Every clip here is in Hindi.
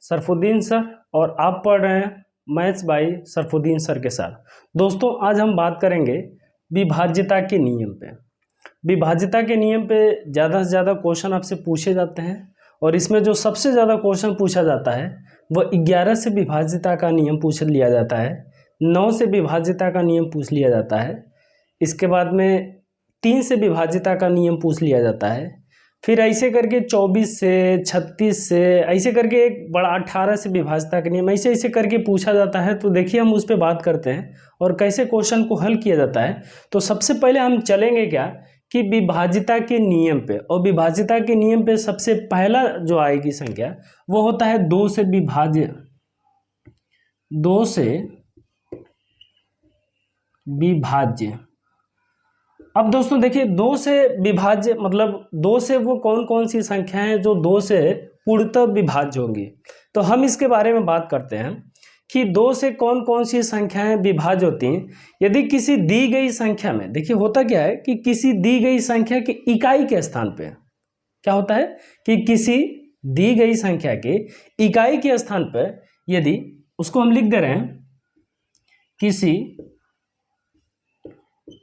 सरफुद्दीन सर और आप पढ़ रहे हैं मैथ्स बाय सरफुद्दीन सर के साथ। दोस्तों आज हम बात करेंगे विभाज्यता के नियम पे। विभाज्यता के नियम पे ज़्यादा से ज़्यादा क्वेश्चन आपसे पूछे जाते हैं और इसमें जो सबसे ज़्यादा क्वेश्चन पूछा जाता है वह 11 से विभाज्यता का नियम पूछ लिया जाता है, 9 से विभाज्यता का नियम पूछ लिया जाता है, इसके बाद में 3 से विभाज्यता का नियम पूछ लिया जाता है, फिर ऐसे करके 24 से 36 से ऐसे करके एक बड़ा 18 से विभाज्यता का नियम ऐसे ऐसे करके पूछा जाता है। तो देखिए हम उस पर बात करते हैं और कैसे क्वेश्चन को हल किया जाता है। तो सबसे पहले हम चलेंगे क्या कि विभाज्यता के नियम पे, और विभाज्यता के नियम पे सबसे पहला जो आएगी संख्या वो होता है 2 से विभाज्य, 2 से विभाज्य। अब दोस्तों देखिए 2 से विभाज्य मतलब 2 से वो कौन कौन सी संख्याएं हैं जो 2 से पूर्णतः विभाज्य होंगी। तो हम इसके बारे में बात करते हैं कि 2 से कौन कौन सी संख्याएं विभाज्य होती हैं। यदि किसी दी गई संख्या में, देखिए होता क्या है कि किसी दी गई संख्या के इकाई के स्थान पे क्या होता है कि किसी दी गई संख्या के इकाई के स्थान पर यदि उसको हम लिख दे रहे हैं किसी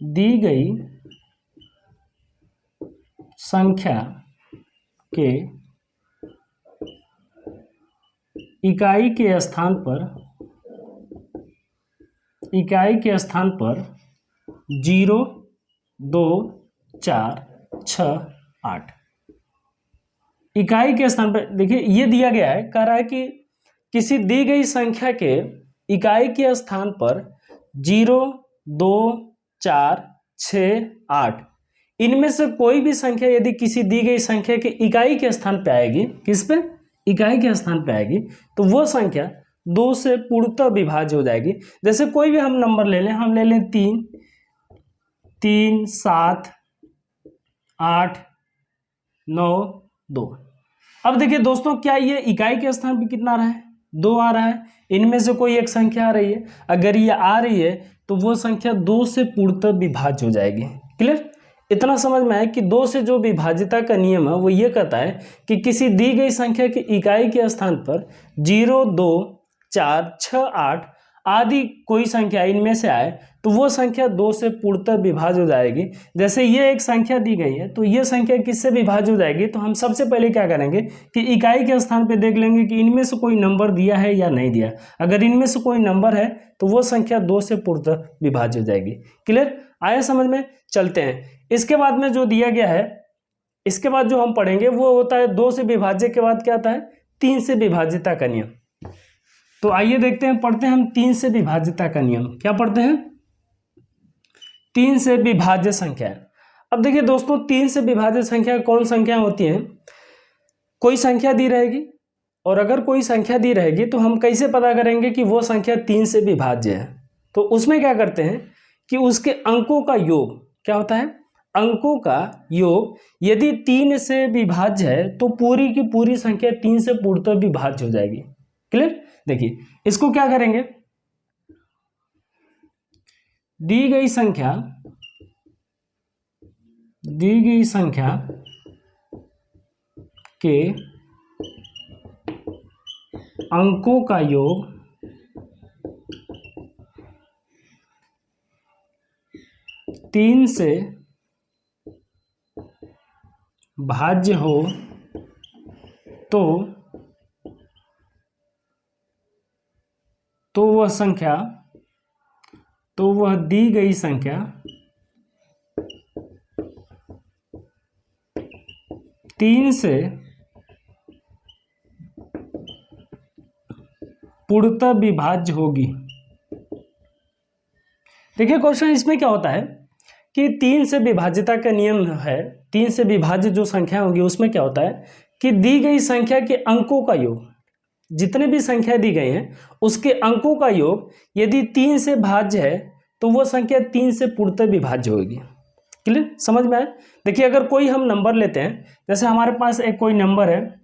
दी गई संख्या के इकाई के स्थान पर 0, 2, 4, 6, 8 इकाई के स्थान पर देखिए ये दिया गया है, कह रहा है कि किसी दी गई संख्या के इकाई के स्थान पर 0, 2, 4, 6, 8 इनमें से कोई भी संख्या यदि किसी दी गई संख्या के इकाई के स्थान पे आएगी, किस पे? इकाई के स्थान पे आएगी, तो वो संख्या 2 से पूर्णतः विभाज्य हो जाएगी। जैसे कोई भी हम नंबर ले लें, हम ले लें 3, 7, 8, 9, 2। अब देखिए दोस्तों क्या ये इकाई के स्थान पे कितना आ रहा है? 2 आ रहा है। इनमें से कोई एक संख्या आ रही है, अगर ये आ रही है तो वो संख्या 2 से पूर्णतः विभाज्य हो जाएगी। क्लियर? इतना समझ में आया कि 2 से जो विभाज्यता का नियम है वो ये कहता है कि किसी दी गई संख्या की इकाई के स्थान पर 0, 2, 4, 6, 8 आदि कोई संख्या इनमें से आए तो वो संख्या 2 से पूर्णतः विभाज्य हो जाएगी। जैसे ये एक संख्या दी गई है तो ये संख्या किससे विभाज्य हो जाएगी? तो हम सबसे पहले क्या करेंगे कि इकाई के स्थान पे देख लेंगे कि इनमें से कोई नंबर दिया है या नहीं दिया। अगर इनमें से कोई नंबर है तो वो संख्या 2 से पूर्णतः विभाज्य हो जाएगी। क्लियर? आया समझ में? चलते हैं। इसके बाद में जो दिया गया है, इसके बाद जो हम पढ़ेंगे वो होता है 2 से विभाज्य के बाद क्या आता है? 3 से विभाज्यता का नियम। तो आइए देखते हैं, पढ़ते हैं हम 3 से विभाज्यता का नियम। क्या पढ़ते हैं? 3 से विभाज्य संख्या। अब देखिए दोस्तों 3 से विभाज्य संख्या कौन संख्या होती हैं? कोई संख्या दी रहेगी और अगर कोई संख्या दी रहेगी तो हम कैसे पता करेंगे कि वो संख्या 3 से विभाज्य है? तो उसमें क्या करते हैं कि उसके अंकों का योग क्या होता है? अंकों का योग यदि 3 से विभाज्य है तो पूरी की पूरी संख्या 3 से पूर्णतः विभाज्य हो जाएगी। क्लियर? देखिए इसको क्या करेंगे, दी गई संख्या के अंकों का योग 3 से भाज्य हो तो वह दी गई संख्या 3 से पूर्णतः विभाज्य होगी। देखिए क्वेश्चन इसमें क्या होता है कि 3 से विभाज्यता का नियम है, 3 से विभाज्य जो संख्या होगी उसमें क्या होता है कि दी गई संख्या के अंकों का योग, जितने भी संख्या दी गई हैं उसके अंकों का योग यदि 3 से भाज्य है तो वो संख्या 3 से पूर्णतः विभाज्य होगी। क्लियर? समझ में आया? देखिए अगर कोई हम नंबर लेते हैं, जैसे हमारे पास एक कोई नंबर है,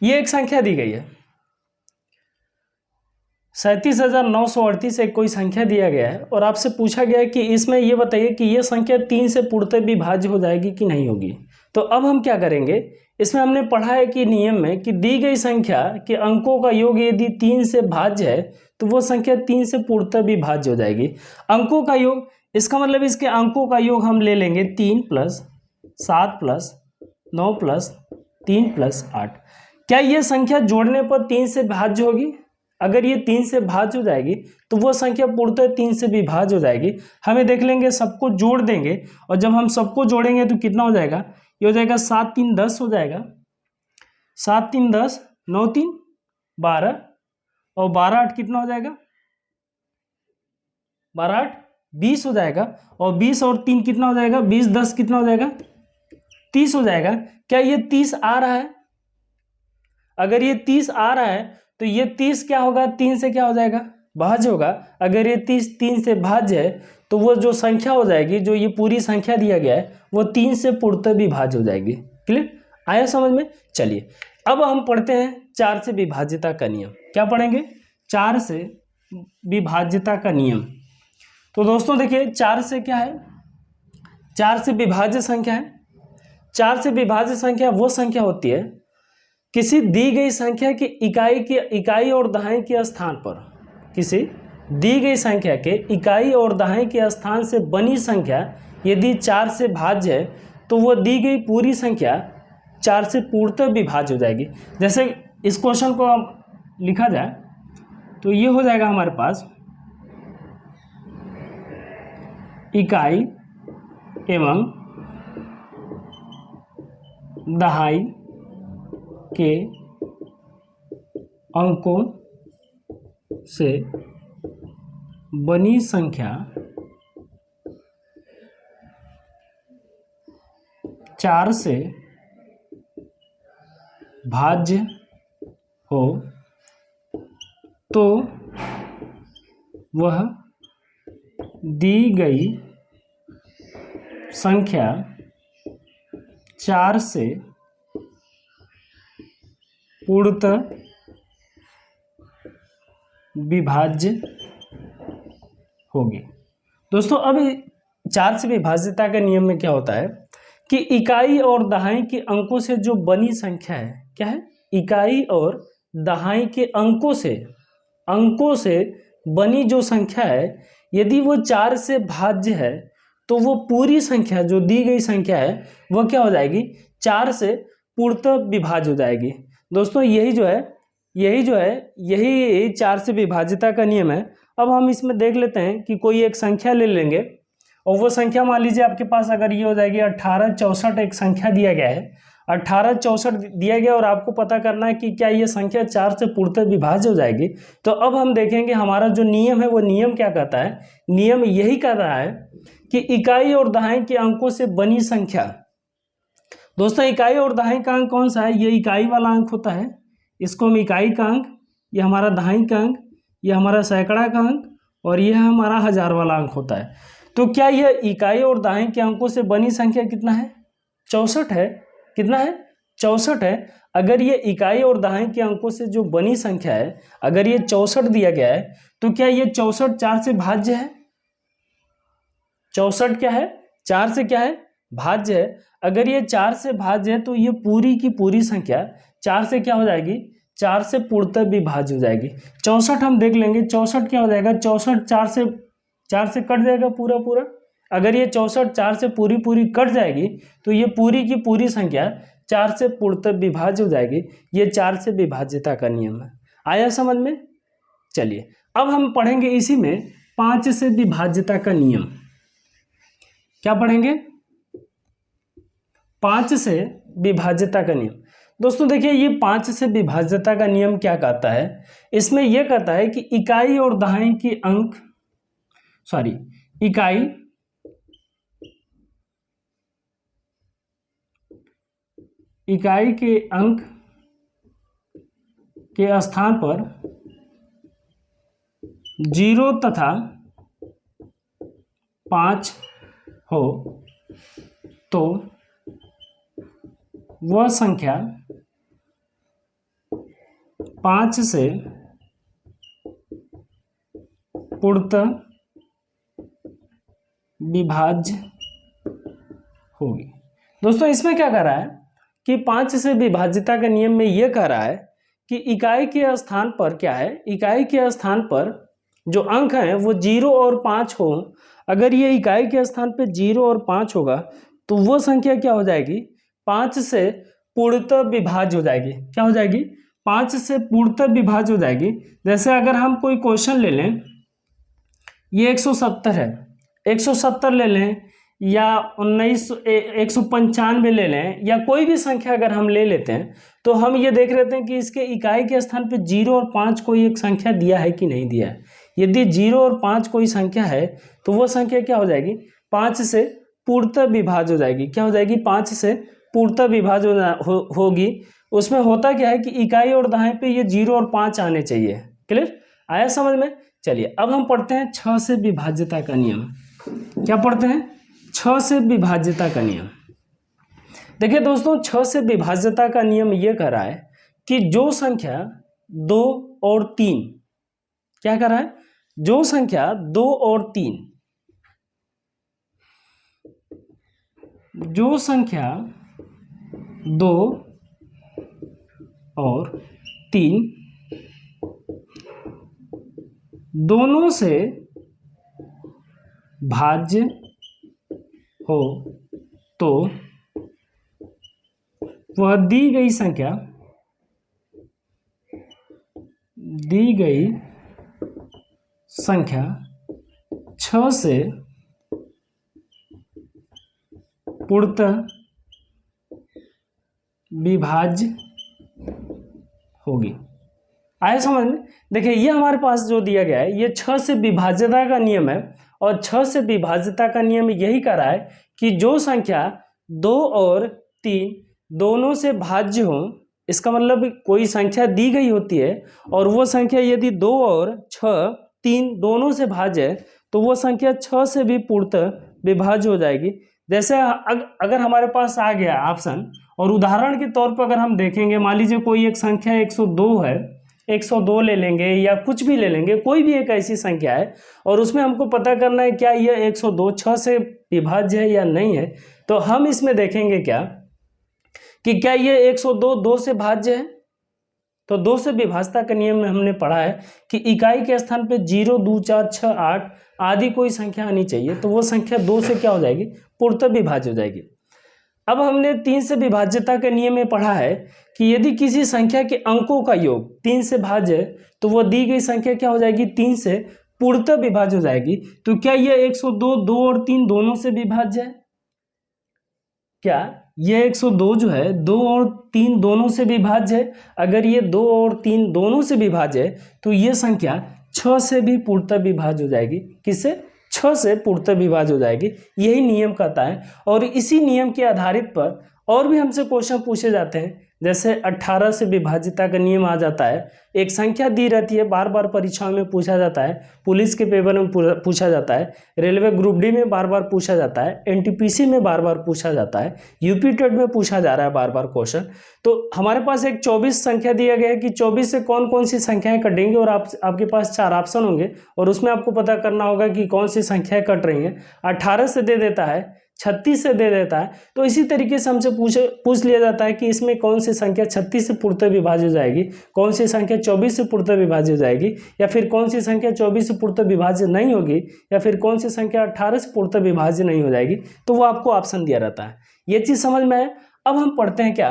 ये एक संख्या दी गई है, 37,938 एक कोई संख्या दिया गया है और आपसे पूछा गया है कि इसमें ये बताइए कि ये संख्या 3 से पूर्णतः विभाज्य हो जाएगी कि नहीं होगी। तो अब हम क्या करेंगे, इसमें हमने पढ़ा है कि नियम में कि दी गई संख्या के अंकों का योग यदि 3 से भाज्य है तो वो संख्या 3 से पूर्णतः विभाज्य हो जाएगी। अंकों का योग, इसका मतलब इसके अंकों का योग हम ले लेंगे 3 + 7 + 9 + 3 + 8। क्या ये संख्या जोड़ने पर 3 से भाज्य होगी? अगर ये 3 से भाज्य हो जाएगी तो वो संख्या पूर्णतः 3 से विभाज्य हो जाएगी। हमें देख लेंगे, सबको जोड़ देंगे और जब हम सबको जोड़ेंगे तो कितना हो जाएगा, ये हो जाएगा 7 × 3 = 10 हो जाएगा, 7 × 3 = 10, 9 × 3 = 12 और 12 × 8 कितना हो जाएगा, 12 × 8 = 20 हो जाएगा और 20 और 3 कितना हो जाएगा, 20 × 10 कितना हो जाएगा, 30 हो जाएगा। क्या ये 30 आ रहा है? अगर ये 30 आ रहा है तो ये 30 क्या होगा, 3 से क्या हो जाएगा, भाज्य होगा। अगर ये 30 3 से भाज्य है तो वो जो संख्या हो जाएगी, जो ये पूरी संख्या दिया गया है, वो 3 से पूर्णतः विभाज्य हो जाएगी। क्लियर, आया समझ में? चलिए अब हम पढ़ते हैं 4 से विभाज्यता का नियम। क्या पढ़ेंगे? 4 से विभाज्यता का नियम। तो दोस्तों देखिए 4 से क्या है, 4 से विभाज्य संख्या है। 4 से विभाज्य संख्या वो संख्या होती है किसी दी गई संख्या की इकाई और दहाई के स्थान पर, किसी दी गई संख्या के इकाई और दहाई के स्थान से बनी संख्या यदि 4 से भाज्य है तो वो दी गई पूरी संख्या 4 से पूर्णतः विभाज्य हो जाएगी। जैसे इस क्वेश्चन को अब लिखा जाए तो ये हो जाएगा हमारे पास इकाई एवं दहाई के अंकों से बनी संख्या 4 से भाज्य हो तो वह दी गई संख्या 4 से पूर्णतः विभाज्य होगी। दोस्तों अब 4 से विभाज्यता के नियम में क्या होता है कि इकाई और दहाई के अंकों से जो बनी संख्या है, क्या है, इकाई और दहाई के अंकों से बनी जो संख्या है, यदि वो 4 से भाज्य है तो वो पूरी संख्या जो दी गई संख्या है वो क्या हो जाएगी, 4 से पूर्णतः विभाज्य हो जाएगी। दोस्तों यही 4 से विभाज्यता का नियम है। अब हम इसमें देख लेते हैं कि कोई एक संख्या ले लेंगे और वो संख्या मान लीजिए आपके पास अगर ये हो जाएगी 1864 एक संख्या दिया गया है, 1864 दिया गया और आपको पता करना है कि क्या ये संख्या 4 से पूर्णतः विभाज्य हो जाएगी। तो अब हम देखेंगे हमारा जो नियम है वो नियम क्या कहता है, नियम यही कह रहा है कि इकाई और दहाई के अंकों से बनी संख्या। दोस्तों इकाई और दहाई का अंक कौन सा है, ये इकाई वाला अंक होता है, इसको हम इकाई का अंक, ये हमारा दहाई का अंक, ये हमारा सैकड़ा का अंक और ये हमारा हजार वाला अंक होता है। तो क्या यह इकाई और दहाई के अंकों से बनी संख्या कितना है, 64 है। कितना है, 64 है। अगर ये इकाई और दहाई के अंकों से जो बनी संख्या है, अगर ये 64 दिया गया है तो क्या ये 64 4 से भाज्य है? 64 क्या है, 4 से क्या है, भाज्य है। अगर ये 4 से भाज्य है तो ये पूरी की पूरी संख्या 4 से क्या हो जाएगी, 4 से पूर्णतः विभाज्य हो जाएगी। 64 हम देख लेंगे, 64 क्या हो जाएगा, 64 4 से कट जाएगा पूरा पूरा। अगर ये 64 4 से पूरी पूरी कट जाएगी तो ये पूरी की पूरी संख्या 4 से पूर्णतः विभाज्य हो जाएगी। ये 4 से विभाज्यता का नियम है। आया समझ में? चलिए अब हम पढ़ेंगे इसी में 5 से विभाज्यता का नियम। क्या पढ़ेंगे, 5 से विभाज्यता का नियम। दोस्तों देखिए ये 5 से विभाज्यता का नियम क्या कहता है, इसमें यह कहता है कि इकाई और दहाई के अंक, इकाई के अंक के स्थान पर 0 तथा 5 हो तो वह संख्या 5 से पूर्णतः विभाज्य होगी। दोस्तों इसमें क्या कर रहा है कि 5 से विभाज्यता के नियम में यह कह रहा है कि इकाई के स्थान पर क्या है, इकाई के स्थान पर जो अंक हैं वो 0 और 5 हो। अगर ये इकाई के स्थान पे 0 और 5 होगा तो वो संख्या क्या हो जाएगी, 5 से पूर्णतः विभाज्य हो जाएगी। क्या हो जाएगी, 5 से पूर्णतः विभाज्य हो जाएगी। जैसे अगर हम कोई क्वेश्चन ले लें, ये 170 है, 170 ले लें या 195 ले लें या कोई भी संख्या अगर हम ले लेते हैं तो हम ये देख लेते हैं कि इसके इकाई के स्थान पे 0 और 5 कोई एक संख्या दिया है कि नहीं दिया है। यदि 0 और 5 कोई संख्या है तो वो संख्या क्या हो जाएगी, 5 से पूर्णतः विभाज्य हो जाएगी। क्या हो जाएगी, 5 से पूर्णतः विभाज्य होगी। उसमें होता क्या है कि इकाई और दहाई पे ये 0 और 5 आने चाहिए। क्लियर, आया समझ में। चलिए अब हम पढ़ते हैं 6 से विभाज्यता का नियम। क्या पढ़ते हैं, 6 से विभाज्यता का नियम। देखिए दोस्तों 6 से विभाज्यता का नियम यह कह रहा है कि जो संख्या 2 और 3, क्या कर रहा है, जो संख्या 2 और 3, जो संख्या 2 और 3 दोनों से भाज्य हो तो वह दी गई संख्या 6 से पूर्णतः विभाज्य होगी। आए समझ में। देखिए ये हमारे पास जो दिया गया है ये 6 से विभाज्यता का नियम है और 6 से विभाज्यता का नियम यही कह रहा है कि जो संख्या 2 और 3 दोनों से भाज्य हो, इसका मतलब कोई संख्या दी गई होती है और वो संख्या यदि 2 और 6 3 दोनों से भाज्य है तो वो संख्या 6 से भी पूर्णतः विभाज्य हो जाएगी। जैसे अगर हमारे पास आ गया ऑप्शन और उदाहरण के तौर पर अगर हम देखेंगे, मान लीजिए कोई एक संख्या 102 है, 102 ले लेंगे या कुछ भी ले लेंगे, कोई भी एक ऐसी संख्या है और उसमें हमको पता करना है क्या यह 102 6 से विभाज्य है या नहीं है। तो हम इसमें देखेंगे क्या कि क्या ये 102 2 से भाज्य है। तो 2 से विभाज्यता के नियम में हमने पढ़ा है कि इकाई के स्थान पे 0 2 4 6 8 आदि कोई संख्या आनी चाहिए, तो वो संख्या 2 से क्या हो जाएगी, पूर्णतः विभाज्य हो जाएगी। अब हमने 3 से विभाज्यता के नियम में पढ़ा है कि यदि किसी संख्या के अंकों का योग 3 से भाज्य है तो वो दी गई संख्या क्या हो जाएगी, 3 से पूर्णतः विभाज्य हो जाएगी। तो क्या ये 102 2 और 3 दोनों से विभाज्य है, क्या ये 102 जो है 2 और 3 दोनों से विभाज्य है। अगर ये 2 और 3 दोनों से विभाज्य है तो ये संख्या 6 से भी पूर्णतः विभाज्य हो जाएगी। किससे, 6 से पूर्णतः विभाज्य हो जाएगी। यही नियम कहता है और इसी नियम के आधारित पर और भी हमसे क्वेश्चन पूछे जाते हैं। जैसे 18 से विभाज्यता का नियम आ जाता है, एक संख्या दी रहती है, बार बार परीक्षाओं में पूछा जाता है, पुलिस के पेपर में पूछा जाता है, रेलवे ग्रुप डी में बार बार पूछा जाता है, एनटीपीसी में बार बार पूछा जाता है, यूपी टेट में पूछा जा रहा है बार बार क्वेश्चन। तो हमारे पास एक 24 संख्या दिया गया है कि 24 से कौन कौन सी संख्याएं कटेंगी और आपके पास 4 ऑप्शन होंगे और उसमें आपको पता करना होगा कि कौन सी संख्याएं कट रही हैं। 18 से दे देता है, 36 से दे देता है, तो इसी तरीके से हमसे पूछ लिया जाता है कि इसमें कौन सी संख्या 36 से पूर्णतः विभाज्य हो जाएगी, कौन सी संख्या 24 से पूर्णतः विभाज्य हो जाएगी, या फिर कौन सी संख्या 24 से पूर्णतः विभाज्य नहीं होगी, या फिर कौन सी संख्या 18 से पूर्णतः विभाज्य नहीं हो जाएगी। तो वो आपको ऑप्शन दिया रहता है। ये चीज समझ में आए। अब हम पढ़ते हैं क्या,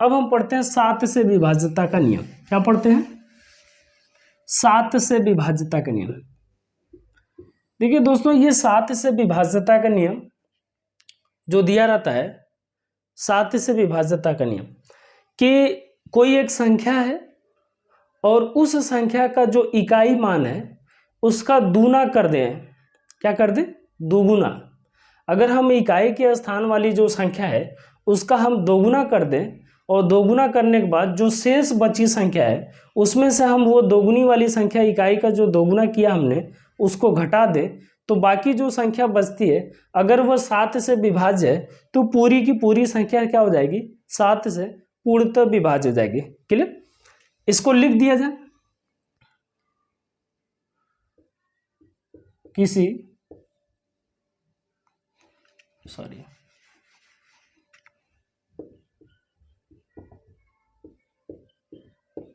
अब हम पढ़ते हैं 7 से विभाज्यता का नियम। क्या पढ़ते हैं, 7 से विभाज्यता का नियम। देखिए दोस्तों ये 7 से विभाज्यता का नियम जो दिया रहता है, 7 से विभाज्यता का नियम कि कोई एक संख्या है और उस संख्या का जो इकाई मान है उसका दूना कर दें। क्या कर दें, दोगुना। अगर हम इकाई के स्थान वाली जो संख्या है उसका हम दोगुना कर दें और दोगुना करने के बाद जो शेष बची संख्या है उसमें से हम वो दोगुनी वाली संख्या, इकाई का जो दोगुना किया हमने, उसको घटा दें, तो बाकी जो संख्या बचती है अगर वह 7 से विभाज्य है तो पूरी की पूरी संख्या क्या हो जाएगी, 7 से पूर्णतः विभाज्य हो जाएगी। क्लियर, इसको लिख दिया जाए। किसी सॉरी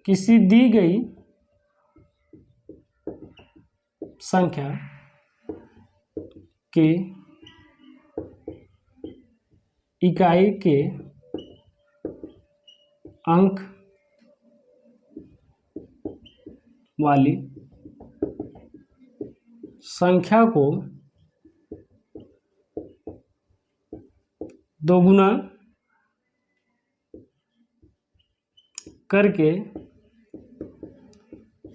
किसी दी गई संख्या के इकाई के अंक वाली संख्या को दोगुना करके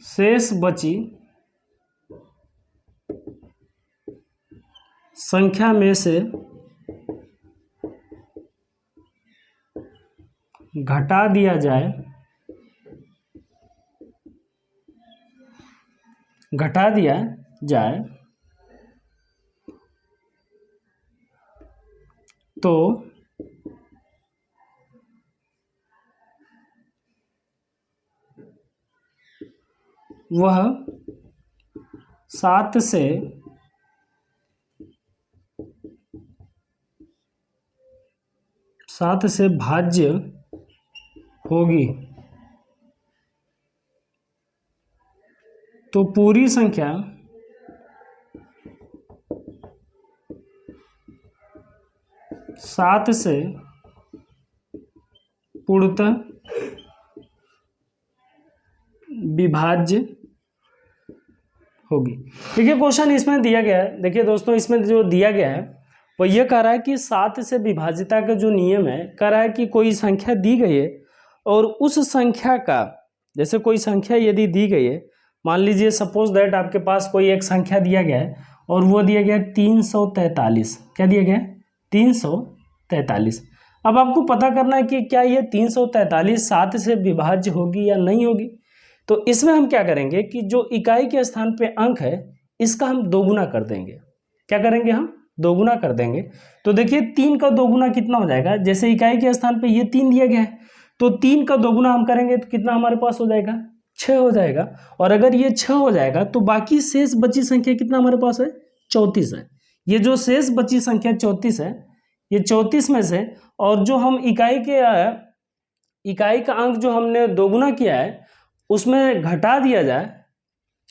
शेष बची संख्या में से घटा दिया जाए तो वह 7 से भाज्य होगी। तो पूरी संख्या सात से पूर्णतः विभाज्य होगी। देखिए क्वेश्चन इसमें दिया गया है, देखिए दोस्तों इसमें जो दिया गया है वो ये कह रहा है कि 7 से विभाज्यता का जो नियम है, कह रहा है कि कोई संख्या दी गई है और उस संख्या का, जैसे कोई संख्या यदि दी गई है, मान लीजिए सपोज दैट आपके पास कोई एक संख्या दिया गया है और वो दिया गया 343। क्या दिया गया है? 343। अब आपको पता करना है कि क्या ये 343 7 से विभाज्य होगी या नहीं होगी। तो इसमें हम क्या करेंगे कि जो इकाई के स्थान पे अंक है इसका हम दोगुना कर देंगे। क्या करेंगे? हम दोगुना कर देंगे। तो देखिए 3 का दोगुना कितना हो जाएगा? जैसे इकाई के स्थान पे ये 3 दिया गया है तो 3 का दोगुना हम करेंगे तो कितना हमारे पास हो जाएगा? 6 हो जाएगा। और अगर ये 6 हो जाएगा तो बाकी शेष बची संख्या कितना हमारे पास है? 34 है। ये जो शेष बची संख्या 34 है, ये 34 में से और जो हम इकाई का अंक जो हमने दोगुना किया है उसमें घटा दिया जाए,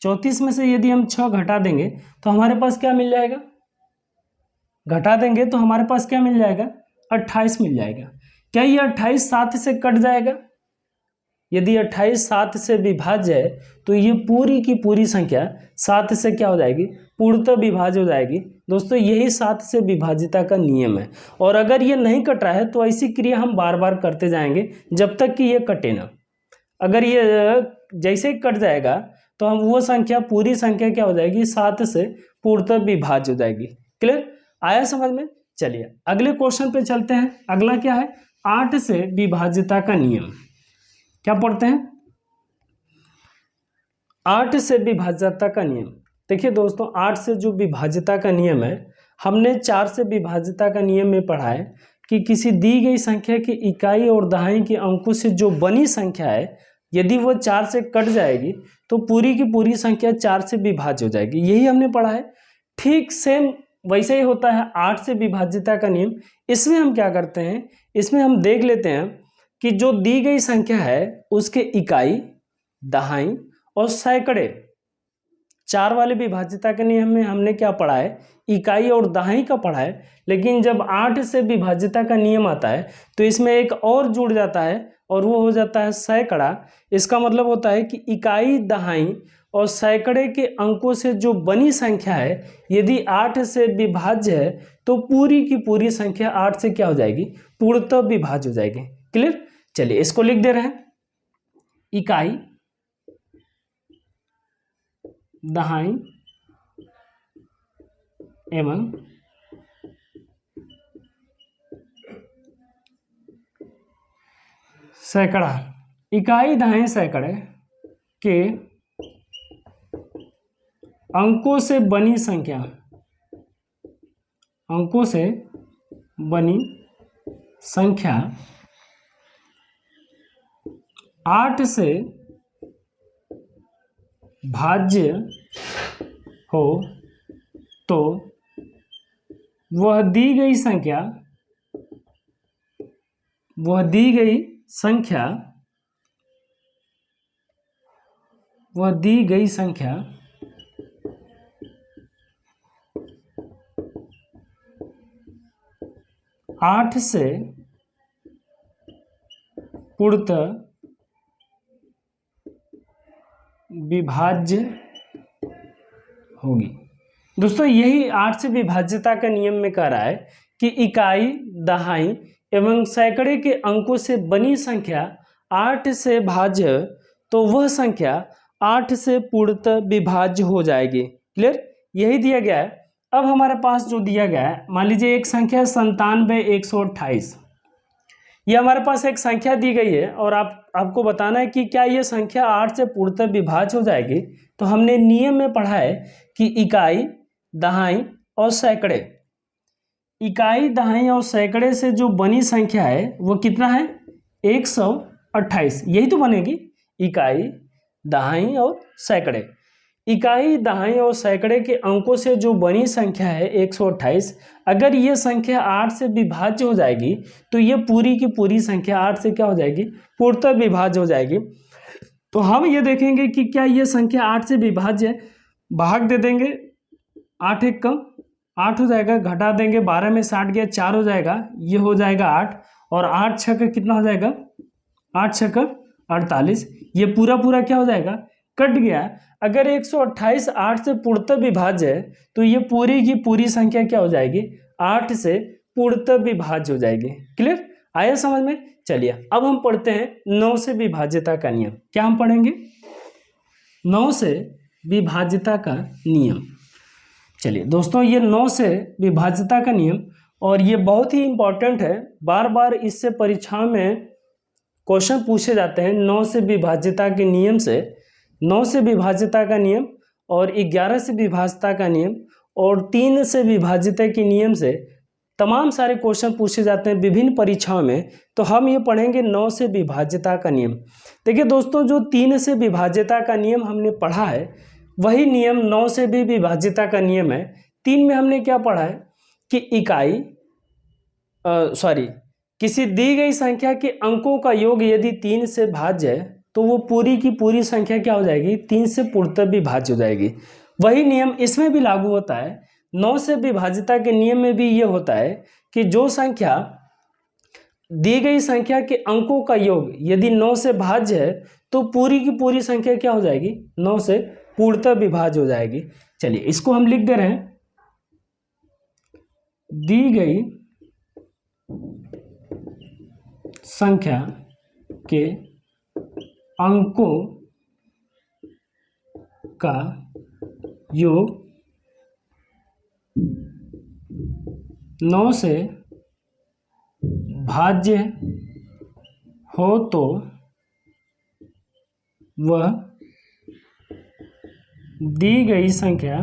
34 में से यदि हम 6 घटा देंगे तो हमारे पास क्या मिल जाएगा? घटा देंगे तो हमारे पास क्या मिल जाएगा? 28 मिल जाएगा। क्या ये 28 7 से कट जाएगा? यदि 28 7 से विभाज्य है तो ये पूरी की पूरी संख्या 7 से क्या हो जाएगी? पूर्णतः विभाज्य हो जाएगी। दोस्तों यही 7 से विभाज्यता का नियम है। और अगर ये नहीं कट रहा है तो ऐसी क्रिया हम बार बार करते जाएंगे जब तक कि ये कटे ना। अगर ये जैसे ही कट जाएगा तो हम वो संख्या, पूरी संख्या क्या हो जाएगी? 7 से पूर्णतः विभाज्य हो जाएगी। क्लियर? आया समझ में? चलिए अगले क्वेश्चन पे चलते हैं। अगला क्या है? 8 से विभाज्यता का नियम। क्या पढ़ते हैं? 8 से विभाज्यता का नियम। देखिए दोस्तों 8 से जो विभाज्यता का नियम है, हमने 4 से विभाज्यता का नियम में पढ़ा है कि किसी दी गई संख्या की इकाई और दहाई के अंकों से जो बनी संख्या है, यदि वो 4 से कट जाएगी तो पूरी की पूरी संख्या 4 से विभाज्य हो जाएगी। यही हमने पढ़ा है। ठीक सेम वैसे ही होता है 8 से विभाज्यता का नियम। इसमें हम क्या करते हैं, इसमें हम देख लेते हैं कि जो दी गई संख्या है उसके इकाई, दहाई और सैकड़े, 4 वाले विभाज्यता के नियम में हमने क्या पढ़ा है? इकाई और दहाई का पढ़ा है। लेकिन जब 8 से विभाज्यता का नियम आता है तो इसमें एक और जुड़ जाता है और वो हो जाता है सैकड़ा। इसका मतलब होता है कि इकाई, दहाई और सैकड़े के अंकों से जो बनी संख्या है, यदि 8 से विभाज्य है तो पूरी की पूरी संख्या 8 से क्या हो जाएगी? पूर्णतः विभाज्य हो जाएगी। क्लियर? चलिए इसको लिख दे रहे हैं। इकाई, दहाई एवं सैकड़ा। इकाई, दहाई, सैकड़े के अंकों से बनी संख्या, अंकों से बनी संख्या 8 से भाज्य हो तो वह दी गई संख्या आठ से पूर्णतः विभाज्य होगी। दोस्तों यही 8 से विभाज्यता का नियम में कह रहा है कि इकाई, दहाई एवं सैकड़े के अंकों से बनी संख्या 8 से भाज्य तो वह संख्या 8 से पूर्णतः विभाज्य हो जाएगी। क्लियर, यही दिया गया है। अब हमारे पास जो दिया गया है, मान लीजिए एक संख्या 97,128, ये हमारे पास एक संख्या दी गई है और आपको बताना है कि क्या ये संख्या 8 से पूर्णतः विभाज्य हो जाएगी। तो हमने नियम में पढ़ा है कि इकाई, दहाई और सैकड़े, इकाई, दहाई और सैकड़े से जो बनी संख्या है वो कितना है, 128, यही तो बनेगी। इकाई, दहाई और सैकड़े, इकाई, दहाई और सैकड़े के अंकों से जो बनी संख्या है 128, अगर ये संख्या 8 से विभाज्य हो जाएगी तो ये पूरी की पूरी संख्या 8 से क्या हो जाएगी, पूर्णतः विभाज्य हो जाएगी। तो हम ये देखेंगे कि क्या ये संख्या 8 से विभाज्य है। भाग दे देंगे, 8 एक कम 8 हो जाएगा, घटा देंगे 12 में 60 गया 4 हो जाएगा, ये हो जाएगा 8 और 8 छक्का कितना हो जाएगा, 8 छक्का 48, ये पूरा पूरा क्या हो जाएगा, कट गया। अगर 128 8 से पूर्णतः विभाज्य है तो ये पूरी की पूरी संख्या क्या हो जाएगी, 8 से पूर्णतः विभाज्य हो जाएगी। क्लियर, आया समझ में। चलिए अब हम पढ़ते हैं 9 से विभाज्यता का नियम। क्या हम पढ़ेंगे, 9 से विभाज्यता का नियम। चलिए दोस्तों, ये 9 से विभाज्यता का नियम और ये बहुत ही इंपॉर्टेंट है, बार बार इससे परीक्षाओं में क्वेश्चन पूछे जाते हैं। 9 से विभाज्यता के नियम से, 9 से विभाज्यता का नियम और 11 से विभाज्यता का नियम और 3 से विभाज्यता के नियम से तमाम सारे क्वेश्चन पूछे जाते हैं विभिन्न परीक्षाओं में। तो हम ये पढ़ेंगे 9 से विभाज्यता का नियम। देखिए दोस्तों, जो 3 से विभाज्यता का नियम हमने पढ़ा है वही नियम 9 से भी विभाज्यता का नियम है। 3 में हमने क्या पढ़ा है कि किसी दी गई संख्या के अंकों का योग यदि 3 से भाज्य है तो वो पूरी की पूरी संख्या क्या हो जाएगी, 3 से पूर्णतः विभाज्य हो जाएगी। वही नियम इसमें भी लागू होता है। 9 से विभाज्यता के नियम में भी ये होता है कि जो संख्या, दी गई संख्या के अंकों का योग यदि 9 से भाज्य है तो पूरी की पूरी संख्या क्या हो जाएगी, 9 से पूर्णतः विभाज्य हो जाएगी। चलिए इसको हम लिख दे रहे हैं, दी गई संख्या के अंकों का योग 9 से भाज्य हो तो वह दी गई संख्या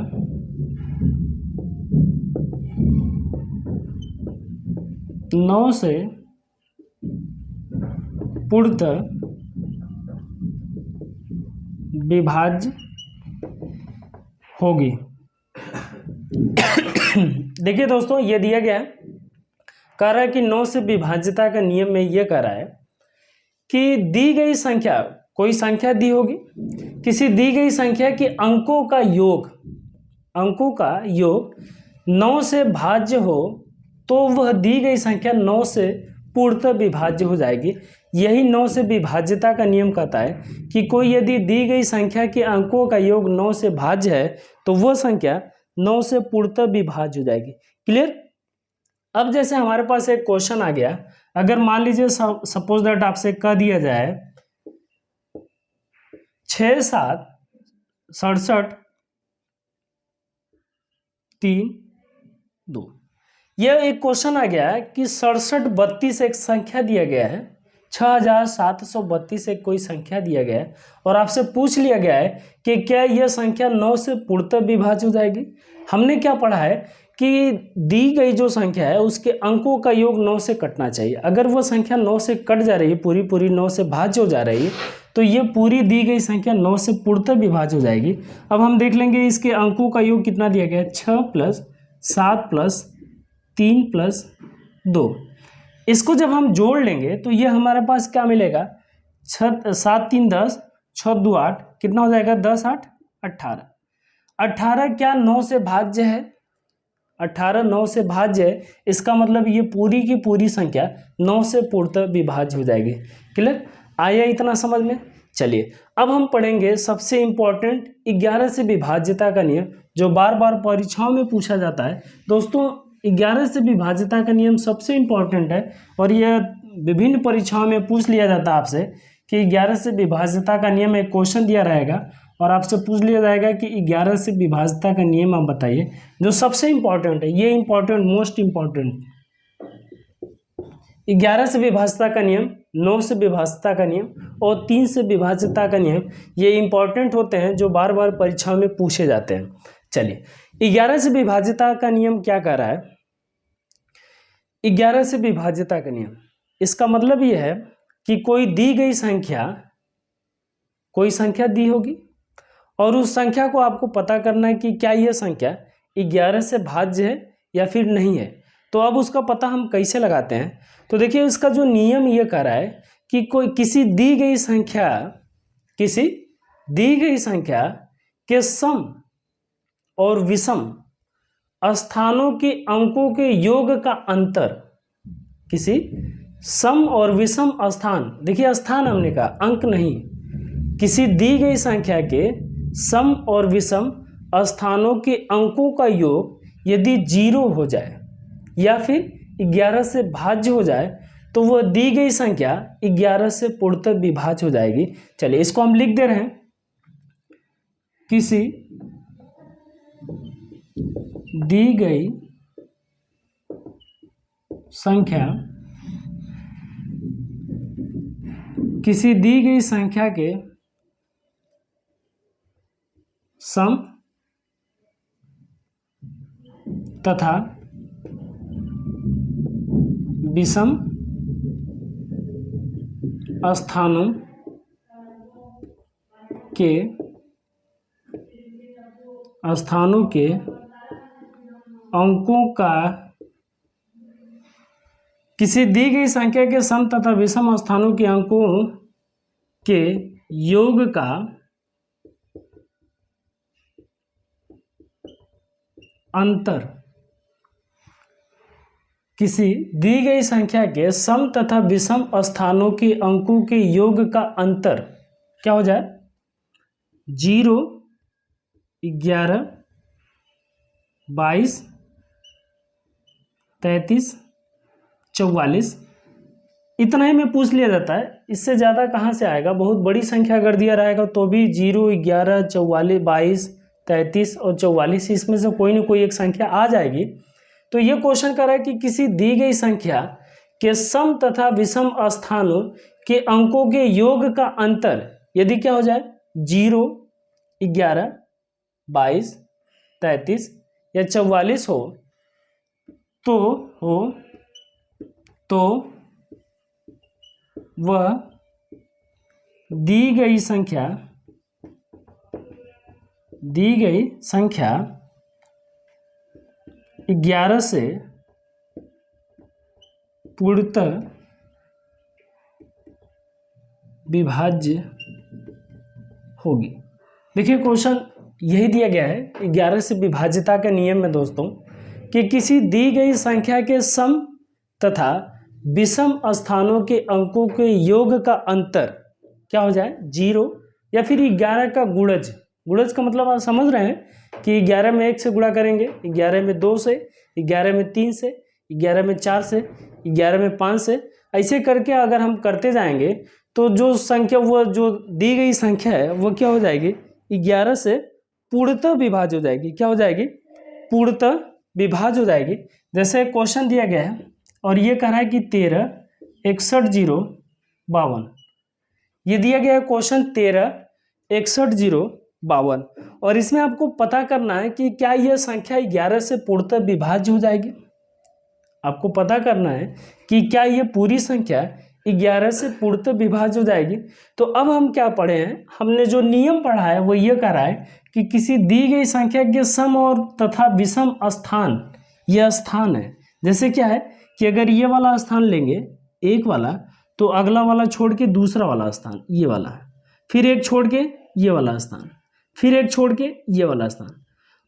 नौ से पूर्णतः विभाज्य होगी। देखिए दोस्तों, ये दिया गया है, कह रहा है कि 9 से विभाज्यता का नियम में ये कह रहा है कि दी गई संख्या, कोई संख्या दी होगी, किसी दी गई संख्या के अंकों का योग 9 से भाज्य हो तो वह दी गई संख्या 9 से पूर्णतः विभाज्य हो जाएगी। यही 9 से विभाज्यता का नियम कहता है कि कोई यदि दी गई संख्या के अंकों का योग 9 से भाज्य है तो वह संख्या 9 से पूर्णतः विभाज्य हो जाएगी। क्लियर। अब जैसे हमारे पास एक क्वेश्चन आ गया, अगर मान लीजिए सपोज दैट आपसे कह दिया जाए 6 7 67 3 2, यह एक क्वेश्चन आ गया है कि 67 32 एक संख्या दिया गया है, 6732 एक कोई संख्या दिया गया है और आपसे पूछ लिया गया है कि क्या यह संख्या 9 से पूर्णतः विभाज्य हो जाएगी। हमने क्या पढ़ा है कि दी गई जो संख्या है उसके अंकों का योग 9 से कटना चाहिए। अगर वह संख्या 9 से कट जा रही है, पूरी 9 से भाज्य हो जा रही है, तो ये पूरी दी गई संख्या 9 से पूर्णतः विभाज्य हो जाएगी। अब हम देख लेंगे इसके अंकों का योग कितना दिया गया है, 6 + 7 + 3 + 2। इसको जब हम जोड़ लेंगे तो ये हमारे पास क्या मिलेगा, 7 3 10, 6 2 8, कितना हो जाएगा, 10 8 18। 18 क्या 9 से भाज्य है, 18 9 से भाज्य है, इसका मतलब ये पूरी की पूरी संख्या 9 से पूर्णतः विभाज्य हो जाएगी। क्लियर, आया इतना समझ में। चलिए अब हम पढ़ेंगे सबसे इम्पोर्टेंट 11 से विभाज्यता का नियम, जो बार बार परीक्षाओं में पूछा जाता है। दोस्तों 11 से विभाज्यता का नियम सबसे इम्पोर्टेंट है और यह विभिन्न परीक्षाओं में पूछ लिया जाता है आपसे कि 11 से विभाज्यता का नियम, एक क्वेश्चन दिया रहेगा और आपसे पूछ लिया जाएगा कि 11 से विभाज्यता का नियम आप बताइए, जो सबसे इम्पोर्टेंट है। ये इम्पोर्टेंट, मोस्ट इम्पोर्टेंट 11 से विभाज्यता का नियम, 9 से विभाज्यता का नियम और 3 से विभाज्यता का नियम, ये इम्पोर्टेंट होते हैं जो बार बार परीक्षाओं में पूछे जाते हैं। चलिए 11 से विभाज्यता का नियम क्या कह रहा है, 11 से विभाज्यता का नियम, इसका मतलब ये है कि कोई दी गई संख्या, कोई संख्या दी होगी और उस संख्या को आपको पता करना है कि क्या यह संख्या 11 से भाज्य है या फिर नहीं है। तो अब उसका पता हम कैसे लगाते हैं, तो देखिए इसका जो नियम ये कह रहा है कि कोई किसी दी गई संख्या के सम और विषम स्थानों के अंकों के योग का अंतर, किसी सम और विषम स्थान, देखिए स्थान हमने कहा, अंक नहीं, किसी दी गई संख्या के सम और विषम स्थानों के अंकों का योग यदि 0 हो जाए या फिर 11 से भाज्य हो जाए तो वह दी गई संख्या 11 से पूर्णतः विभाज्य हो जाएगी। चलिए इसको हम लिख दे रहे हैं, किसी दी गई संख्या के सम तथा विषम स्थानों के अंकों का, किसी दी गई संख्या के सम तथा विषम स्थानों के अंकों के योग का अंतर, किसी दी गई संख्या के सम तथा विषम स्थानों के अंकों के योग का अंतर क्या हो जाए, 0 11 22 33 44, इतना ही में पूछ लिया जाता है। इससे ज़्यादा कहाँ से आएगा, बहुत बड़ी संख्या अगर दिया रहेगा तो भी 0 11 44 22 33 और 44, इसमें से कोई ना कोई एक संख्या आ जाएगी। तो ये क्वेश्चन कर रहा है कि किसी दी गई संख्या के सम तथा विषम स्थानों के अंकों के योग का अंतर यदि क्या हो जाए, 0 11 22 33 या 44 हो तो वह दी गई संख्या 11 से पूर्णतः विभाज्य होगी। देखिए क्वेश्चन यही दिया गया है 11 से विभाज्यता के नियम में दोस्तों, कि किसी दी गई संख्या के सम तथा विषम स्थानों के अंकों के योग का अंतर क्या हो जाए, 0 या फिर 11 का गुणज का मतलब आप समझ रहे हैं कि 11 में 1 से गुणा करेंगे, 11 में 2 से, 11 में 3 से, 11 में 4 से, 11 में 5 से, ऐसे करके अगर हम करते जाएंगे तो जो संख्या, वो जो दी गई संख्या है वो क्या हो जाएगी, 11 से पूर्णतः विभाज्य हो जाएगी। क्या हो जाएगी, पूर्णतः विभाज्य हो जाएगी। जैसे क्वेश्चन दिया गया है और ये कह रहा है कि 13 61 0 52, ये दिया गया है क्वेश्चन 13 61 0 52, और इसमें आपको पता करना है कि क्या यह संख्या 11 से पूर्णतः विभाज्य हो जाएगी। आपको पता करना है कि क्या यह पूरी संख्या 11 से पूर्णतः विभाज्य हो जाएगी। तो अब हम क्या पढ़े हैं, हमने जो नियम पढ़ा है वो ये कह रहा है कि किसी दी गई संख्या के सम और तथा विषम स्थान, यह स्थान है। जैसे क्या है कि अगर ये वाला स्थान लेंगे एक वाला, तो अगला वाला छोड़ के दूसरा वाला स्थान ये वाला, फिर एक छोड़ के ये वाला स्थान, फिर एक छोड़ के ये वाला स्थान।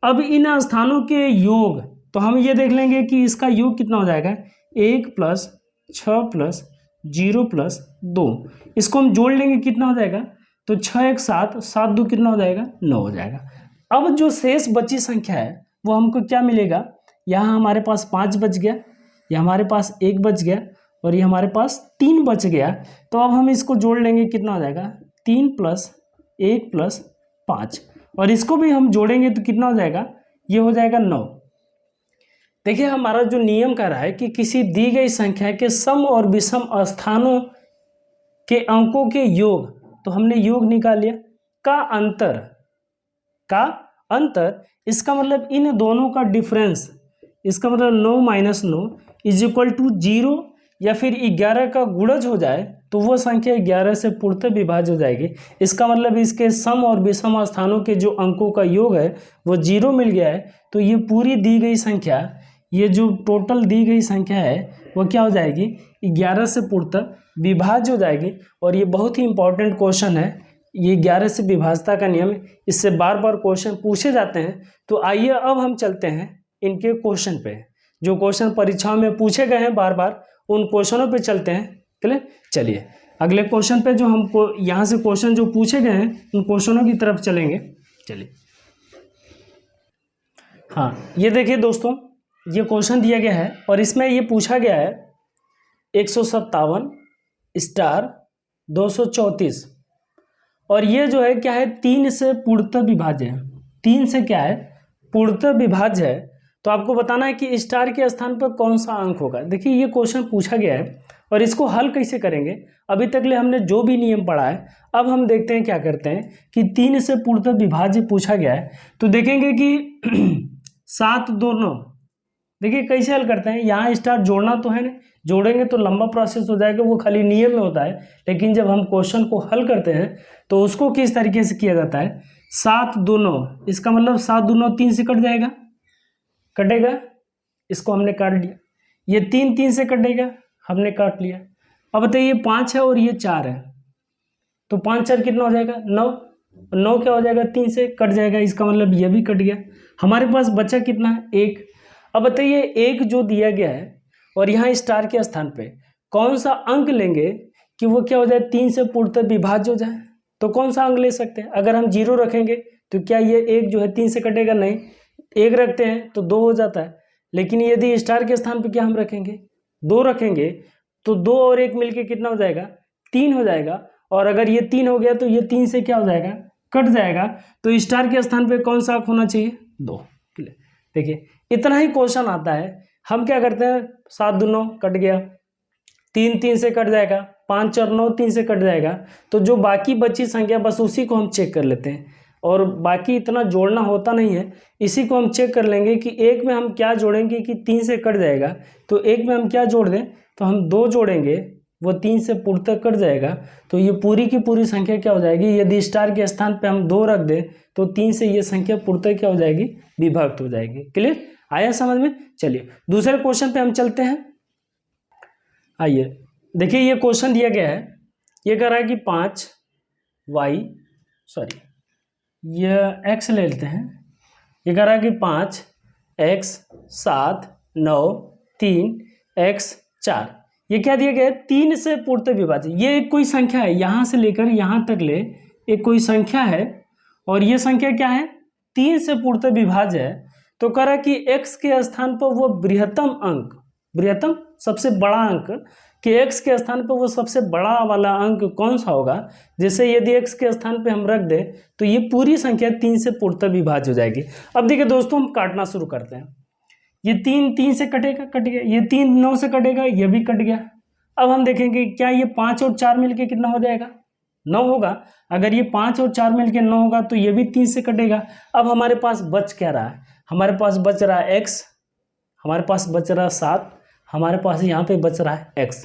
अब इन स्थानों के योग, तो हम ये देख लेंगे कि इसका योग कितना हो जाएगा, 1 + 6 + 0 + 2। इसको हम जोड़ लेंगे कितना हो जाएगा, तो 6 1 7, 7 2 कितना हो जाएगा, 9 हो जाएगा। अब जो शेष बची संख्या है वो हमको क्या मिलेगा, यहाँ हमारे पास 5 बच गया, ये हमारे पास 1 बच गया और ये हमारे पास 3 बच गया। तो अब हम इसको जोड़ लेंगे कितना हो जाएगा, 3 + 1 + 5, और इसको भी हम जोड़ेंगे तो कितना हो जाएगा, ये हो जाएगा 9। देखिए हमारा जो नियम कह रहा है कि किसी दी गई संख्या के सम और विषम स्थानों के अंकों के योग, तो हमने योग निकाल लिया, का अंतर, इसका मतलब इन दोनों का डिफरेंस, इसका मतलब 9 - 9 = 0, या फिर 11 का गुणज हो जाए तो वो संख्या 11 से पूर्णतः विभाज्य हो जाएगी। इसका मतलब इसके सम और विषम स्थानों के जो अंकों का योग है वो 0 मिल गया है। तो ये पूरी दी गई संख्या, ये जो टोटल दी गई संख्या है वो क्या हो जाएगी, 11 से पूर्णतः विभाज्य हो जाएगी। और ये बहुत ही इंपॉर्टेंट क्वेश्चन है, ये 11 से विभाज्यता का नियम, इससे बार बार क्वेश्चन पूछे जाते हैं। तो आइए अब हम चलते हैं इनके क्वेश्चन पे, जो क्वेश्चन परीक्षाओं में पूछे गए हैं बार बार, उन क्वेश्चनों पे चलते हैं। क्लियर, चलिए अगले क्वेश्चन पे, जो हमको यहाँ से क्वेश्चन जो पूछे गए हैं उन क्वेश्चनों की तरफ चलेंगे। चलिए, हाँ ये देखिए दोस्तों, ये क्वेश्चन दिया गया है और इसमें ये पूछा गया है 157 स्टार 234, और ये जो है क्या है, 3 से पूर्णतः विभाज्य है। 3 से क्या है, पूर्णतः विभाज्य है। तो आपको बताना है कि स्टार के स्थान पर कौन सा अंक होगा। देखिए ये क्वेश्चन पूछा गया है और इसको हल कैसे करेंगे, अभी तक ले हमने जो भी नियम पढ़ा है, अब हम देखते हैं क्या करते हैं कि 3 से पूर्णतः विभाज्य पूछा गया है। तो देखेंगे कि 7 2 9, देखिए कैसे हल करते हैं। यहाँ स्टार जोड़ना तो है नहीं, जोड़ेंगे तो लंबा प्रोसेस हो जाएगा, वो खाली नियम में होता है। लेकिन जब हम क्वेश्चन को हल करते हैं तो उसको किस तरीके से किया जाता है, 7 2 9, इसका मतलब 7 2 9 3 से कट जाएगा, कटेगा, इसको हमने काट लिया। ये 3 3 से कटेगा, हमने काट लिया। अब बताइए 5 है और ये 4 है, तो 5 4 कितना हो जाएगा, 9, 9 क्या हो जाएगा, 3 से कट जाएगा, इसका मतलब ये भी कट गया। हमारे पास बचा कितना है, 1। अब बताइए 1 जो दिया गया है और यहाँ स्टार के स्थान पे कौन सा अंक लेंगे कि वो क्या हो जाए, 3 से पूर्णतः विभाज्य हो जाए। तो कौन सा अंक ले सकते हैं, अगर हम 0 रखेंगे तो क्या ये 1 जो है 3 से कटेगा, नहीं। 1 रखते हैं तो 2 हो जाता है, लेकिन यदि स्टार के स्थान पे क्या हम रखेंगे, 2 रखेंगे, तो 2 और 1 मिलके कितना हो जाएगा, 3 हो जाएगा। और अगर ये 3 हो गया तो ये 3 से क्या हो जाएगा, कट जाएगा। तो स्टार के स्थान पे कौन सा अंक होना चाहिए, 2। देखिए इतना ही क्वेश्चन आता है। हम क्या करते हैं, 7 2 9 कट गया, 3 3 से कट जाएगा, 5 4 9 3 से कट जाएगा। तो जो बाकी बची संख्या बस उसी को हम चेक कर लेते हैं, और बाकी इतना जोड़ना होता नहीं है। इसी को हम चेक कर लेंगे कि एक में हम क्या जोड़ेंगे कि 3 से कट जाएगा, तो एक में हम क्या जोड़ दें, तो हम 2 जोड़ेंगे, वो 3 से पूर्णतः कट जाएगा। तो ये पूरी की पूरी संख्या क्या हो जाएगी, यदि स्टार के स्थान पे हम 2 रख दें तो 3 से ये संख्या पूर्णतः क्या हो जाएगी, विभक्त हो जाएगी। क्लियर, आया समझ में। चलिए दूसरे क्वेश्चन पे हम चलते हैं। आइए देखिए, ये क्वेश्चन दिया गया है, ये कह रहा है कि 5 y, सॉरी ये x ले लेते हैं। ये कह रहा है कि 5 x 7 9 3 x 4, ये क्या दिया गया है, 3 से पूर्णतः विभाज्य। ये एक कोई संख्या है, यहाँ से लेकर यहाँ तक ले एक कोई संख्या है, और ये संख्या क्या है, 3 से पूर्णतः विभाज्य है। तो कह रहा है कि x के स्थान पर वो बृहत्तम अंक, बृहत्तम सबसे बड़ा अंक, कि x के स्थान पर वो सबसे बड़ा वाला अंक कौन सा होगा। जैसे यदि x के स्थान पे हम रख दें तो ये पूरी संख्या 3 से पूर्णतः विभाज्य हो जाएगी। अब देखिए दोस्तों, हम काटना शुरू करते हैं। ये 3 3 से कटेगा, कट गया। ये 3 9 से कटेगा, ये भी कट गया। अब हम देखेंगे क्या ये 5 और 4 मिलके कितना हो जाएगा, 9 होगा। अगर ये 5 और 4 मिलके 9 होगा तो ये भी 3 से कटेगा। अब हमारे पास बच क्या रहा है, हमारे पास बच रहा है x, हमारे पास बच रहा है 7, हमारे पास यहाँ पे बच रहा है x।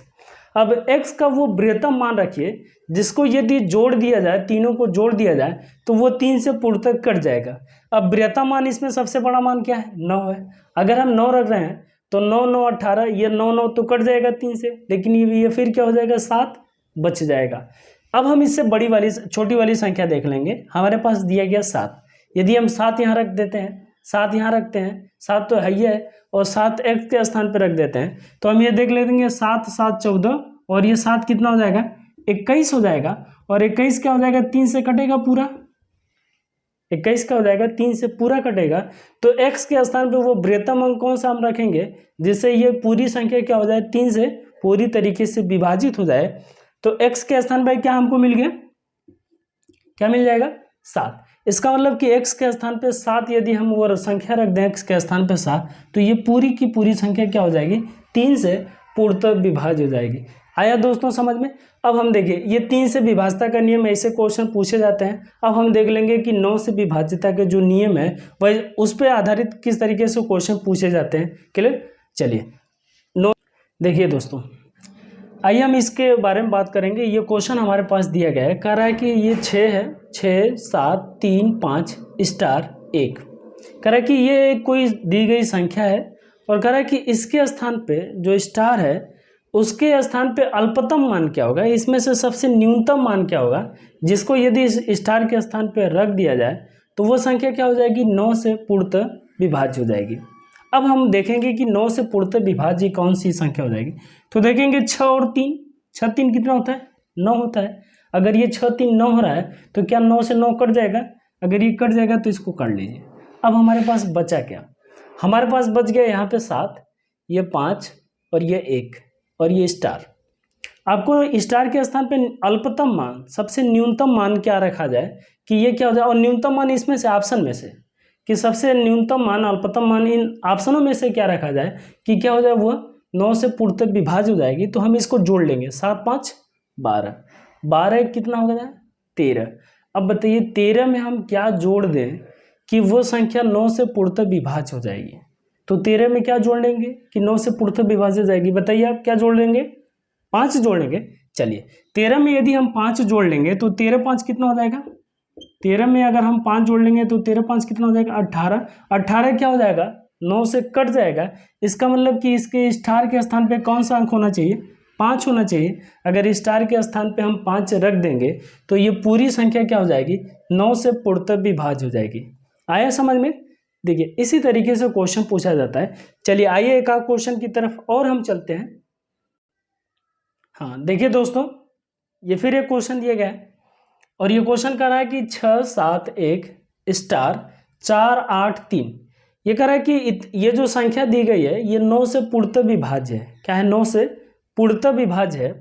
अब x का वो बृहत्तम मान रखिए जिसको यदि जोड़ दिया जाए, तीनों को जोड़ दिया जाए तो वो 3 से पूर्णतः कट जाएगा। अब बृहत्तम मान इसमें सबसे बड़ा मान क्या है, 9 है। अगर हम 9 रख रहे हैं तो 9 9 18, ये 9 9 तो कट जाएगा 3 से, लेकिन ये फिर क्या हो जाएगा, 7 बच जाएगा। अब हम इससे बड़ी वाली छोटी वाली संख्या देख लेंगे। हमारे पास दिया गया 7, यदि हम 7 यहाँ रख देते हैं, 7 यहाँ रखते हैं, 7 तो है ही है, और 7 x के स्थान पर रख देते हैं तो हम ये देख लेंगे 7 7 14, और ये 7 कितना हो जाएगा, 21 हो जाएगा। और 21 क्या हो जाएगा, 3 से कटेगा पूरा, 21 का हो जाएगा 3 से पूरा कटेगा। तो x के स्थान पे वो बृहत्तम अंक कौन सा हम रखेंगे जिससे ये पूरी संख्या क्या हो जाए, 3 से पूरी तरीके से विभाजित हो जाए। तो x के स्थान पर क्या हमको मिल गया, क्या मिल जाएगा, 7। इसका मतलब कि x के स्थान पे 7 यदि हम वो संख्या रख दें x के स्थान पे 7, तो ये पूरी की पूरी संख्या क्या हो जाएगी, 3 से पूर्णतः विभाज्य हो जाएगी। आया दोस्तों समझ में। अब हम देखिए ये 3 से विभाज्यता का नियम, ऐसे क्वेश्चन पूछे जाते हैं। अब हम देख लेंगे कि 9 से विभाज्यता के जो नियम है वह उस पर आधारित किस तरीके से क्वेश्चन पूछे जाते हैं। क्लियर, चलिए देखिए दोस्तों, आइए हम इसके बारे में बात करेंगे। ये क्वेश्चन हमारे पास दिया गया है, कह रहा है कि ये 6 है, 6 7 3 5 स्टार 1। कह रहा है कि ये कोई दी गई संख्या है और कह रहा है कि इसके स्थान पे जो स्टार है उसके स्थान पे अल्पतम मान क्या होगा, इसमें से सबसे न्यूनतम मान क्या होगा जिसको यदि इस स्टार के स्थान पे रख दिया जाए तो वो संख्या क्या हो जाएगी, 9 से पूर्णतः विभाज्य हो जाएगी। अब हम देखेंगे कि 9 से पूर्णतः विभाज्य कौन सी संख्या हो जाएगी। तो देखेंगे 6 और 3, 6 3 कितना होता है, 9 होता है। अगर ये 6 3 9 हो रहा है तो क्या 9 से 9 कट जाएगा, अगर ये कट जाएगा तो इसको कर लीजिए। अब हमारे पास बचा क्या, हमारे पास बच गया यहाँ पे 7, ये 5 और ये 1 और ये स्टार। आपको स्टार के स्थान पे अल्पतम मान, सबसे न्यूनतम मान क्या रखा जाए कि ये क्या हो जाए, और न्यूनतम मान इसमें से ऑप्शन में से कि सबसे न्यूनतम मान अल्पतम मान इन ऑप्शनों में से क्या रखा जाए कि क्या हो जाए, वो 9 से पूर्णतः विभाज्य हो जाएगी। तो हम इसको जोड़ लेंगे, 7 5 12, 12 कितना हो गया, 13। अब बताइए 13 में हम क्या जोड़ दें कि वो संख्या 9 से पूर्णतः विभाज्य हो जाएगी। तो 13 में क्या जोड़ लेंगे कि 9 से पूर्णतः विभाज्य हो जाएगी, बताइए आप क्या जोड़ लेंगे, 5 जोड़ लेंगे। चलिए 13 में यदि हम 5 जोड़ लेंगे तो 13 5 कितना हो जाएगा, 13 में अगर हम 5 जोड़ लेंगे तो 13 5 कितना हो जाएगा, 18। 18 क्या हो जाएगा, 9 से कट जाएगा। इसका मतलब कि इसके स्टार के स्थान पे कौन सा अंक होना चाहिए, 5 होना चाहिए। अगर स्टार के स्थान पे हम 5 रख देंगे तो ये पूरी संख्या क्या हो जाएगी, 9 से पूर्णतः विभाज्य हो जाएगी। आया समझ में। देखिए इसी तरीके से क्वेश्चन पूछा जाता है। चलिए आइए एक क्वेश्चन की तरफ और हम चलते हैं। हाँ देखिए दोस्तों, ये फिर एक क्वेश्चन दिया गया है और ये क्वेश्चन कर रहा है कि 6 7 1 स्टार 4 8 3। ये कह रहा है कि ये जो संख्या दी गई है ये 9 से पूर्णतः विभाज्य है। क्या है, 9 से पूर्णतः विभाज्य है।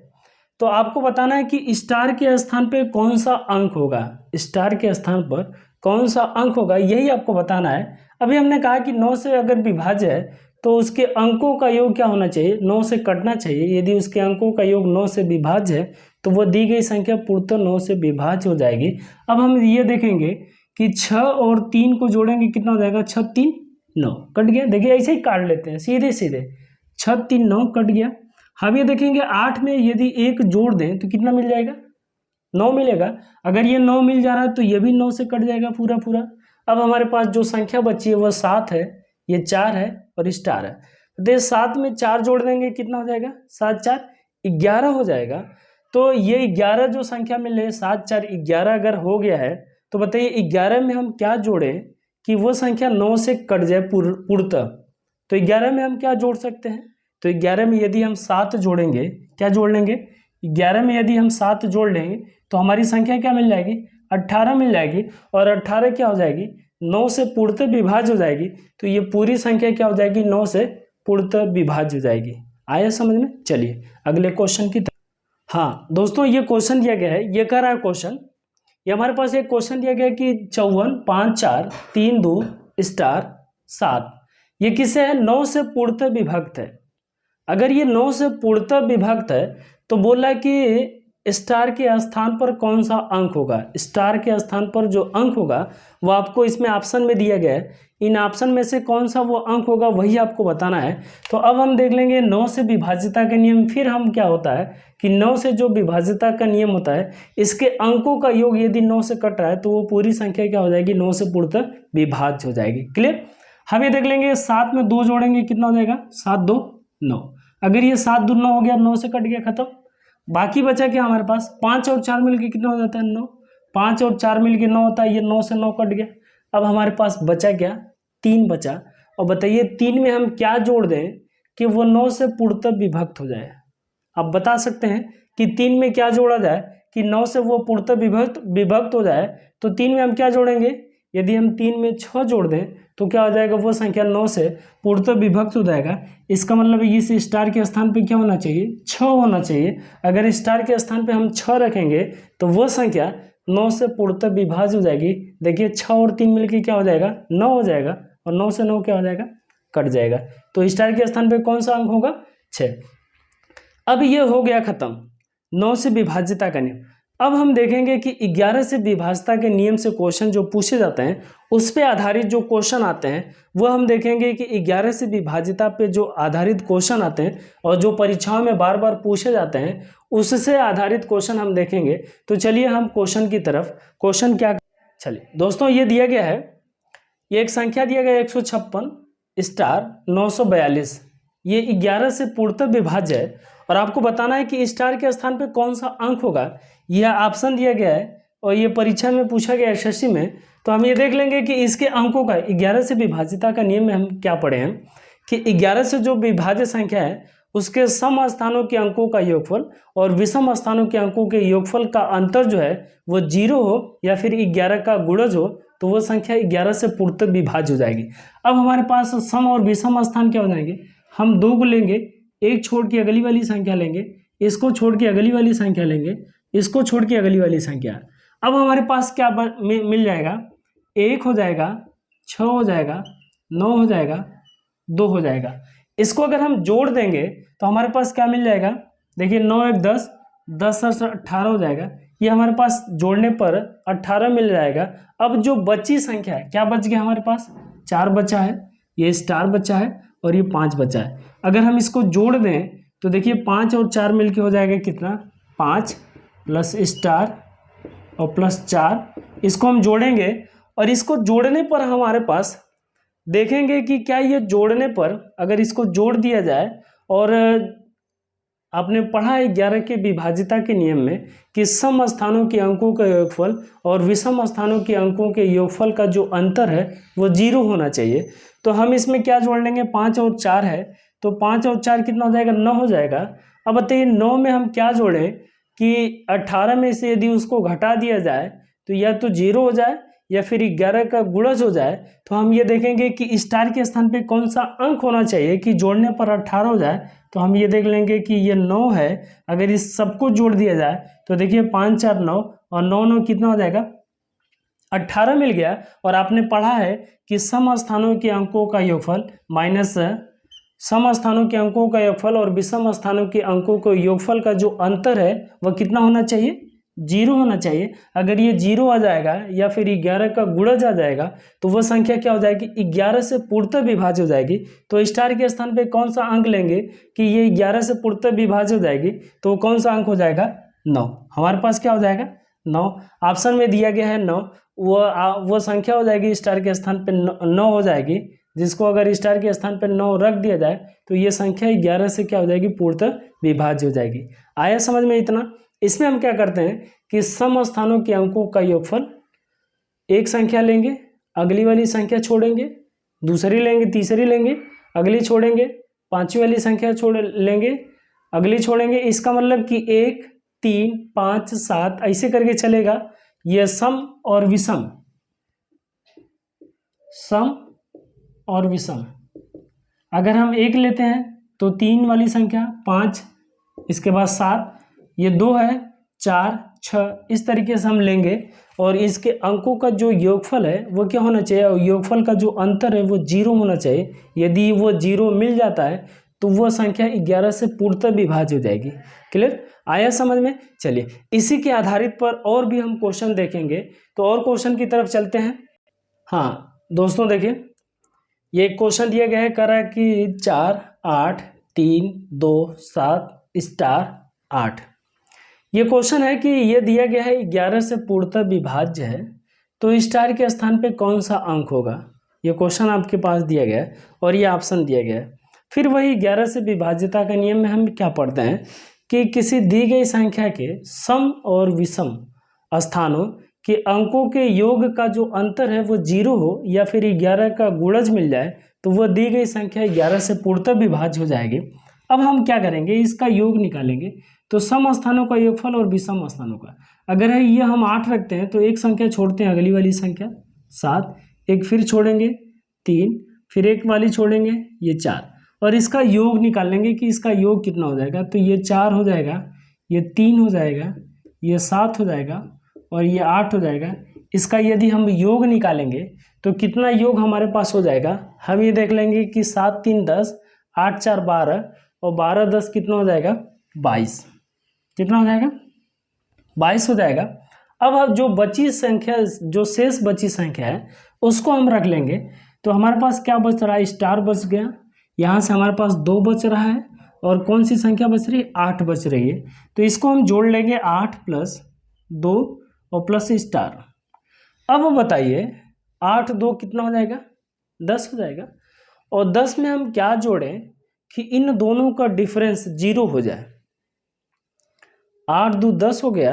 तो आपको बताना है कि स्टार के स्थान पे कौन सा अंक होगा, स्टार के स्थान पर कौन सा अंक होगा, यही आपको बताना है। अभी हमने कहा कि 9 से अगर विभाज्य है तो उसके अंकों का योग क्या होना चाहिए, 9 से कटना चाहिए। यदि उसके अंकों का योग 9 से विभाज्य है तो वो दी गई संख्या पूर्णतः 9 से विभाज्य हो जाएगी। अब हम ये देखेंगे कि 6 और 3 को जोड़ेंगे कितना हो जाएगा, 6 3 9 कट गया। देखिए ऐसे ही काट लेते हैं सीधे सीधे, 6 3 9 कट गया। हम ये देखेंगे 8 में यदि 1 जोड़ दें तो कितना मिल जाएगा, 9 मिलेगा। अगर ये 9 मिल जा रहा है तो ये भी 9 से कट जाएगा पूरा पूरा। अब हमारे पास जो संख्या बची है वह 7 है, ये 4 है और स्टार है। तो 7 में 4 जोड़ देंगे कितना हो जाएगा, 7 4 11 हो जाएगा। तो ये 11 जो संख्या मिल रही है 7 4 11 अगर हो गया है तो बताइए 11 में हम क्या जोड़ें कि वो संख्या 9 से कट जाए पूर्णतः। तो 11 में हम क्या जोड़ सकते हैं, तो 11 में यदि हम 7 जोड़ेंगे, क्या जोड़ लेंगे, 11 में यदि हम 7 जोड़ लेंगे तो हमारी संख्या क्या मिल जाएगी, 18 मिल जाएगी। और 18 क्या हो जाएगी, 9 से पूर्णतः विभाज्य हो जाएगी। तो ये पूरी संख्या क्या हो जाएगी, 9 से पूर्णतः विभाज्य हो जाएगी। आया समझ में। चलिए अगले क्वेश्चन की तरफ। हाँ दोस्तों, ये क्वेश्चन दिया गया है, ये कह रहा है क्वेश्चन, ये हमारे पास एक क्वेश्चन दिया गया है कि 54 5 4 3 2 स्टार 7। ये किससे है, 9 से पूर्णतः विभक्त है। अगर ये 9 से पूर्णतः विभक्त है तो बोला कि स्टार के स्थान पर कौन सा अंक होगा। स्टार के स्थान पर जो अंक होगा वो आपको इसमें ऑप्शन में दिया गया है इन ऑप्शन में से कौन सा वो अंक होगा वही आपको बताना है। तो अब हम देख लेंगे 9 से विभाज्यता का नियम। फिर हम क्या होता है कि 9 से जो विभाज्यता का नियम होता है, इसके अंकों का योग यदि 9 से कट रहा है तो वो पूरी संख्या क्या हो जाएगी, 9 से पूर्णतः विभाज्य हो जाएगी। क्लियर। हम ये देख लेंगे 7 में 2 जोड़ेंगे कितना हो जाएगा, 7 2 9। अगर ये 7 2 9 हो गया, 9 से कट गया, खत्म। बाकी बचा क्या हमारे पास, 5 और 4 मिलके कितना हो जाता है 9, 5 और 4 मिलके 9 होता है, ये 9 से 9 कट गया। अब हमारे पास बचा क्या, 3 बचा। और बताइए 3 में हम क्या जोड़ दें कि वो 9 से पूर्णतः विभक्त हो जाए। आप बता सकते हैं कि 3 में क्या जोड़ा जाए कि 9 से वो पूर्णतः विभक्त हो जाए। तो 3 में हम क्या जोड़ेंगे, यदि हम 3 में 6 जोड़ दें तो क्या हो जाएगा, वो संख्या 9 से पूर्णतः विभक्त हो जाएगा। इसका मतलब इस स्टार के स्थान पे क्या होना चाहिए, 6 होना चाहिए। अगर स्टार के स्थान पे हम 6 रखेंगे तो वो संख्या 9 से पूर्णतः विभाज्य हो जाएगी। देखिए 6 और 3 मिलकर क्या हो जाएगा, 9 हो जाएगा, और 9 से 9 क्या हो जाएगा, कट जाएगा। तो स्टार के स्थान पे कौन सा अंक होगा, 6। अब ये हो गया खत्म 9 से विभाज्यता का नियम। अब हम देखेंगे कि 11 से विभाज्यता के नियम से क्वेश्चन जो पूछे जाते हैं, उस पे आधारित जो क्वेश्चन आते हैं वो हम देखेंगे कि 11 से विभाज्यता पे जो आधारित क्वेश्चन आते हैं और जो परीक्षाओं में बार बार पूछे जाते हैं, उससे आधारित क्वेश्चन हम देखेंगे। तो चलिए हम क्वेश्चन की तरफ, क्वेश्चन क्या, चलिए दोस्तों ये दिया गया है, ये एक संख्या दिया गया 156 स्टार 942, ये 11 से पूर्णतः विभाज्य है और आपको बताना है कि स्टार के स्थान पे कौन सा अंक होगा। यह ऑप्शन दिया गया है और ये परीक्षा में पूछा गया है एसएससी में। तो हम ये देख लेंगे कि इसके अंकों का 11 से विभाज्यता का नियम में हम क्या पढ़े हैं कि 11 से जो विभाज्य संख्या है उसके सम स्थानों के अंकों का योगफल और विषम स्थानों के अंकों के योगफल का अंतर जो है वो 0 हो या फिर 11 का गुणज हो तो वो संख्या 11 से पूर्णतः विभाज्य हो जाएगी। अब हमारे पास सम और विषम स्थान क्या हो जाएंगे, हम 2 को लेंगे, एक छोड़ के अगली वाली संख्या लेंगे, इसको छोड़ के अगली वाली संख्या लेंगे, इसको छोड़ के अगली वाली संख्या। अब हमारे पास क्या मिल जाएगा, 1 हो जाएगा, 6 हो जाएगा, 9 हो जाएगा, 2 हो जाएगा। इसको अगर हम जोड़ देंगे तो हमारे पास क्या मिल जाएगा, देखिए 9 1 10, 10 से 18 हो जाएगा। ये हमारे पास जोड़ने पर 18 मिल जाएगा। अब जो बची संख्या है, क्या बच गया हमारे पास, 4 बचा है, ये स्टार बचा है और ये 5 बचा है। अगर हम इसको जोड़ दें तो देखिए 5 और 4 मिलके हो जाएगा कितना, 5 प्लस स्टार और प्लस 4। इसको हम जोड़ेंगे और इसको जोड़ने पर हमारे पास देखेंगे कि क्या ये जोड़ने पर अगर इसको जोड़ दिया जाए, और आपने पढ़ा है 11 के विभाज्यता के नियम में कि सम स्थानों के अंकों का योगफल और विषम स्थानों के अंकों के योगफल का जो अंतर है वो 0 होना चाहिए। तो हम इसमें क्या जोड़ लेंगे, 5 और 4 है, तो 5 और 4 कितना हो जाएगा, 9 हो जाएगा। अब बताइए 9 में हम क्या जोड़ें कि 18 में से यदि उसको घटा दिया जाए तो या तो 0 हो जाए या फिर 11 का गुणज हो जाए। तो हम ये देखेंगे कि स्टार के स्थान पे कौन सा अंक होना चाहिए कि जोड़ने पर 18 हो जाए। तो हम ये देख लेंगे कि ये 9 है, अगर इस सबको जोड़ दिया जाए तो देखिए 5 4 9 और 9 9 कितना हो जाएगा, 18 मिल गया। और आपने पढ़ा है कि सम स्थानों के अंकों का योगफल माइनस सम स्थानों के अंकों का योगफल और विषम स्थानों के अंकों के योगफल का जो अंतर है वह कितना होना चाहिए, 0 होना चाहिए। अगर ये 0 आ जाएगा या फिर 11 का गुणज आ जाएगा तो वह संख्या क्या हो जाएगी, 11 से पूर्णतः विभाज्य हो जाएगी। तो स्टार के स्थान पे कौन सा अंक लेंगे कि ये 11 से पूर्णतः विभाज्य हो जाएगी, तो कौन सा अंक हो जाएगा, 9। हमारे पास क्या हो जाएगा, 9। ऑप्शन में दिया गया है 9, वो संख्या हो जाएगी स्टार के स्थान पे 9 हो जाएगी, जिसको अगर स्टार के स्थान पर 9 रख दिया जाए तो ये संख्या 11 से क्या हो जाएगी, पूर्णतः विभाज्य हो जाएगी। आया समझ में इतना। इसमें हम क्या करते हैं कि सम स्थानों के अंकों का योगफल, एक संख्या लेंगे, अगली वाली संख्या छोड़ेंगे, दूसरी लेंगे, तीसरी लेंगे, अगली छोड़ेंगे, पांचवी वाली संख्या छोड़ लेंगे, अगली छोड़ेंगे। इसका मतलब कि 1 3 5 7 ऐसे करके चलेगा। यह सम और विषम, सम और विषम, अगर हम 1 लेते हैं तो 3 वाली संख्या 5, इसके बाद 7, ये 2 है, 4 6, इस तरीके से हम लेंगे। और इसके अंकों का जो योगफल है वो क्या होना चाहिए, और योगफल का जो अंतर है वो 0 होना चाहिए। यदि वो 0 मिल जाता है तो वह संख्या 11 से पूर्णतः विभाज्य हो जाएगी। क्लियर, आया समझ में। चलिए इसी के आधारित पर और भी हम क्वेश्चन देखेंगे, तो और क्वेश्चन की तरफ चलते हैं। हाँ दोस्तों देखिए, ये क्वेश्चन दिया गया है, कह रहा है कि 4 8 3 2 7 स्टार 8। ये क्वेश्चन है कि ये दिया गया है 11 से पूर्णतः विभाज्य है, तो स्टार के स्थान पे कौन सा अंक होगा। ये क्वेश्चन आपके पास दिया गया है और ये ऑप्शन दिया गया है। फिर वही 11 से विभाज्यता का नियम में हम क्या पढ़ते हैं कि किसी दी गई संख्या के सम और विषम स्थानों के अंकों के योग का जो अंतर है वो 0 हो या फिर 11 का गुणज मिल जाए तो वह दी गई संख्या 11 से पूर्णतः विभाज्य हो जाएगी। अब हम क्या करेंगे, इसका योग निकालेंगे। तो सम स्थानों का योगफल और विषम स्थानों का, अगर है ये हम 8 रखते हैं तो एक संख्या छोड़ते हैं, अगली वाली संख्या 7, एक फिर छोड़ेंगे 3, फिर एक वाली छोड़ेंगे ये 4, और इसका योग निकालेंगे कि इसका योग कितना हो जाएगा। तो ये 4 हो जाएगा, ये 3 हो जाएगा, ये 7 हो जाएगा और ये 8 हो जाएगा। इसका यदि हम योग निकालेंगे तो कितना योग हमारे पास हो जाएगा, हम ये देख लेंगे कि 7 3 10, 8 4 12 और 12 10 कितना हो जाएगा 22। कितना हो जाएगा 22 हो जाएगा। अब जो बची संख्या, जो शेष बची संख्या है उसको हम रख लेंगे। तो हमारे पास क्या बच रहा है, स्टार बच गया, यहाँ से हमारे पास 2 बच रहा है और कौन सी संख्या बच रही है 8 बच रही है। तो इसको हम जोड़ लेंगे 8 + 2 और प्लस स्टार। अब बताइए 8 2 कितना हो जाएगा 10 हो जाएगा। और 10 में हम क्या जोड़ें कि इन दोनों का डिफरेंस 0 हो जाए। 8 2 10 हो गया,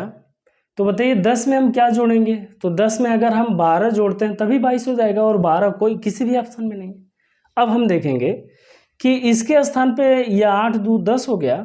तो बताइए 10 में हम क्या जोड़ेंगे। तो 10 में अगर हम 12 जोड़ते हैं तभी 22 हो जाएगा और 12 कोई किसी भी ऑप्शन में नहीं है। अब हम देखेंगे कि इसके स्थान पे यह 8 2 10 हो गया,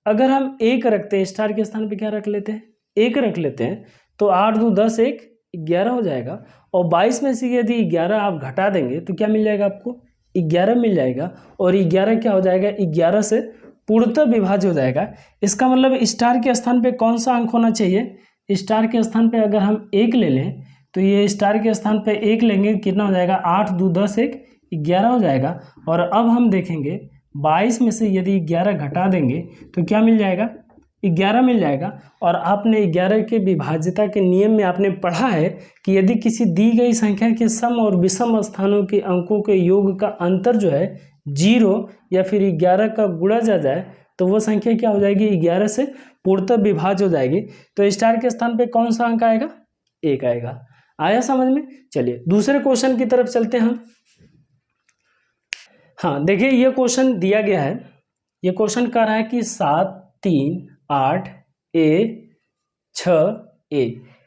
अगर हम 1 रखते हैं, स्टार के स्थान पे क्या रख लेते हैं 1 रख लेते हैं, तो 8 2 10 1 11 हो जाएगा। और 22 में से यदि 11 आप घटा देंगे तो क्या मिल जाएगा आपको 11 मिल जाएगा। और 11 क्या हो जाएगा 11 से पूर्णतः विभाज्य हो जाएगा। इसका मतलब स्टार के स्थान पे कौन सा अंक होना चाहिए, स्टार के स्थान पे अगर हम 1 ले लें तो ये स्टार के स्थान पे 1 लेंगे कितना हो जाएगा 8 2 10 1 11 हो जाएगा। और अब हम देखेंगे 22 में से यदि 11 घटा देंगे तो क्या मिल जाएगा 11 मिल जाएगा। और आपने 11 के विभाज्यता के नियम में आपने पढ़ा है कि यदि किसी दी गई संख्या के सम और विषम स्थानों के अंकों के योग का अंतर जो है 0 या फिर 11 का गुणा जा जाए तो वो संख्या क्या हो जाएगी 11 से पूर्णतः विभाज्य हो जाएगी। तो स्टार के स्थान पे कौन सा अंक आएगा 1 आएगा। आया समझ में। चलिए दूसरे क्वेश्चन की तरफ चलते हैं हम। हाँ देखिए ये क्वेश्चन दिया गया है, ये क्वेश्चन कह रहा है कि 7 3 8 a 6 a,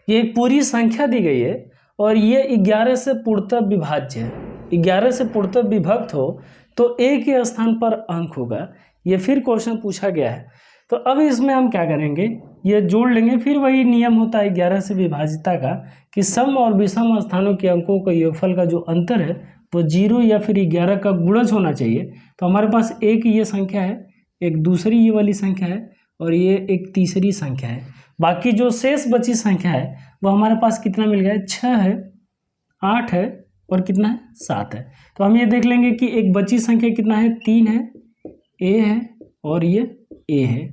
ये पूरी संख्या दी गई है और ये 11 से पूर्णतः विभाज्य है। 11 से पूर्णतः विभक्त हो तो a के स्थान पर अंक होगा, ये फिर क्वेश्चन पूछा गया है। तो अब इसमें हम क्या करेंगे, ये जोड़ लेंगे। फिर वही नियम होता है 11 से विभाज्यता का कि सम और विषम स्थानों के अंकों का योगफल का जो अंतर है वो 0 या फिर 11 का गुणज होना चाहिए। तो हमारे पास एक ये संख्या है, एक दूसरी ये वाली संख्या है और ये एक तीसरी संख्या है। बाकी जो शेष बची संख्या है वो हमारे पास कितना मिल गया है 6 है 8 है और कितना है 7 है। तो हम ये देख लेंगे कि एक बची संख्या कितना है 3 है, a है और ये a है।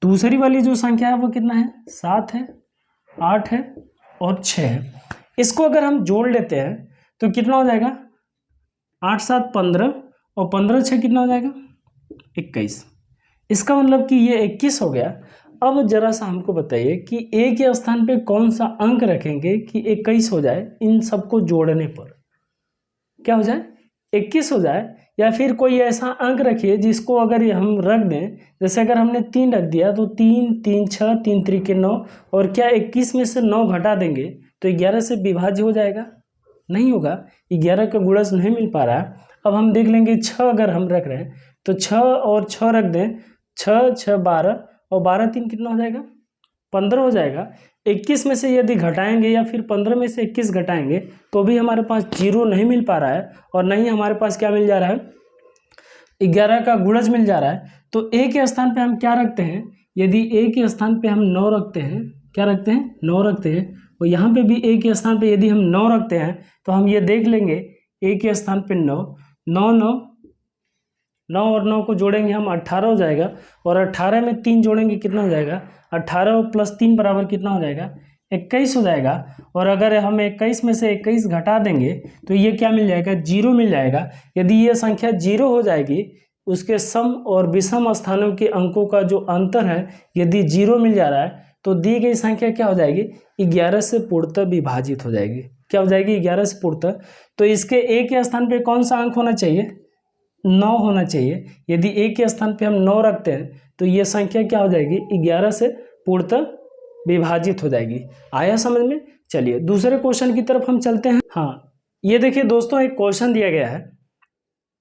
दूसरी वाली जो संख्या है वो कितना है 7 है 8 है और 6 है। इसको अगर हम जोड़ लेते हैं तो कितना हो जाएगा 8 7 15 और 15 6 कितना हो जाएगा 21। इसका मतलब कि ये 21 हो गया। अब जरा सा हमको बताइए कि a के स्थान पे कौन सा अंक रखेंगे कि 21 हो जाए। इन सबको जोड़ने पर क्या हो जाए 21 हो जाए, या फिर कोई ऐसा अंक रखिए जिसको अगर हम रख दें, जैसे अगर हमने 3 रख दिया तो 3 3 6 3 3 9 और क्या 21 में से 9 घटा देंगे तो 11 से विभाज्य हो जाएगा, नहीं होगा, 11 का गुणज नहीं मिल पा रहा है। अब हम देख लेंगे 6 अगर हम रख रहे हैं तो 6 और 6 रख दें, 6 6 12 और 12 3 कितना हो जाएगा 15 हो जाएगा। 21 में से यदि घटाएंगे या फिर 15 में से 21 घटाएंगे तो भी हमारे पास 0 नहीं मिल पा रहा है और नहीं हमारे पास क्या मिल जा रहा है 11 का गुणज मिल जा रहा है। तो a के स्थान पे हम क्या रखते हैं, यदि a के स्थान पे हम 9 रखते हैं, क्या रखते हैं 9 रखते हैं, और यहाँ पे भी a के स्थान पे यदि हम 9 रखते हैं तो हम ये देख लेंगे a के स्थान पे 9 9 9 9 और 9 को जोड़ेंगे हम 18 हो जाएगा। और 18 में 3 जोड़ेंगे कितना हो जाएगा 18 + 3 बराबर कितना हो जाएगा 21 हो जाएगा। और अगर हम 21 में से 21 घटा देंगे तो ये क्या मिल जाएगा, 0 मिल जाएगा। यदि ये संख्या 0 हो जाएगी, उसके सम और विषम स्थानों के अंकों का जो अंतर है यदि 0 मिल जा रहा है तो दी गई संख्या क्या हो जाएगी, 11 से पूर्णतः विभाजित हो जाएगी। क्या हो जाएगी, 11 से पूर्णतः। तो इसके ए के स्थान पे कौन सा अंक होना चाहिए, 9 होना चाहिए। यदि ए के स्थान पे हम 9 रखते हैं तो ये संख्या क्या हो जाएगी, 11 से पूर्णतः विभाजित हो जाएगी। आया समझ में। चलिए दूसरे क्वेश्चन की तरफ हम चलते हैं। हाँ, ये देखिए दोस्तों, एक क्वेश्चन दिया गया है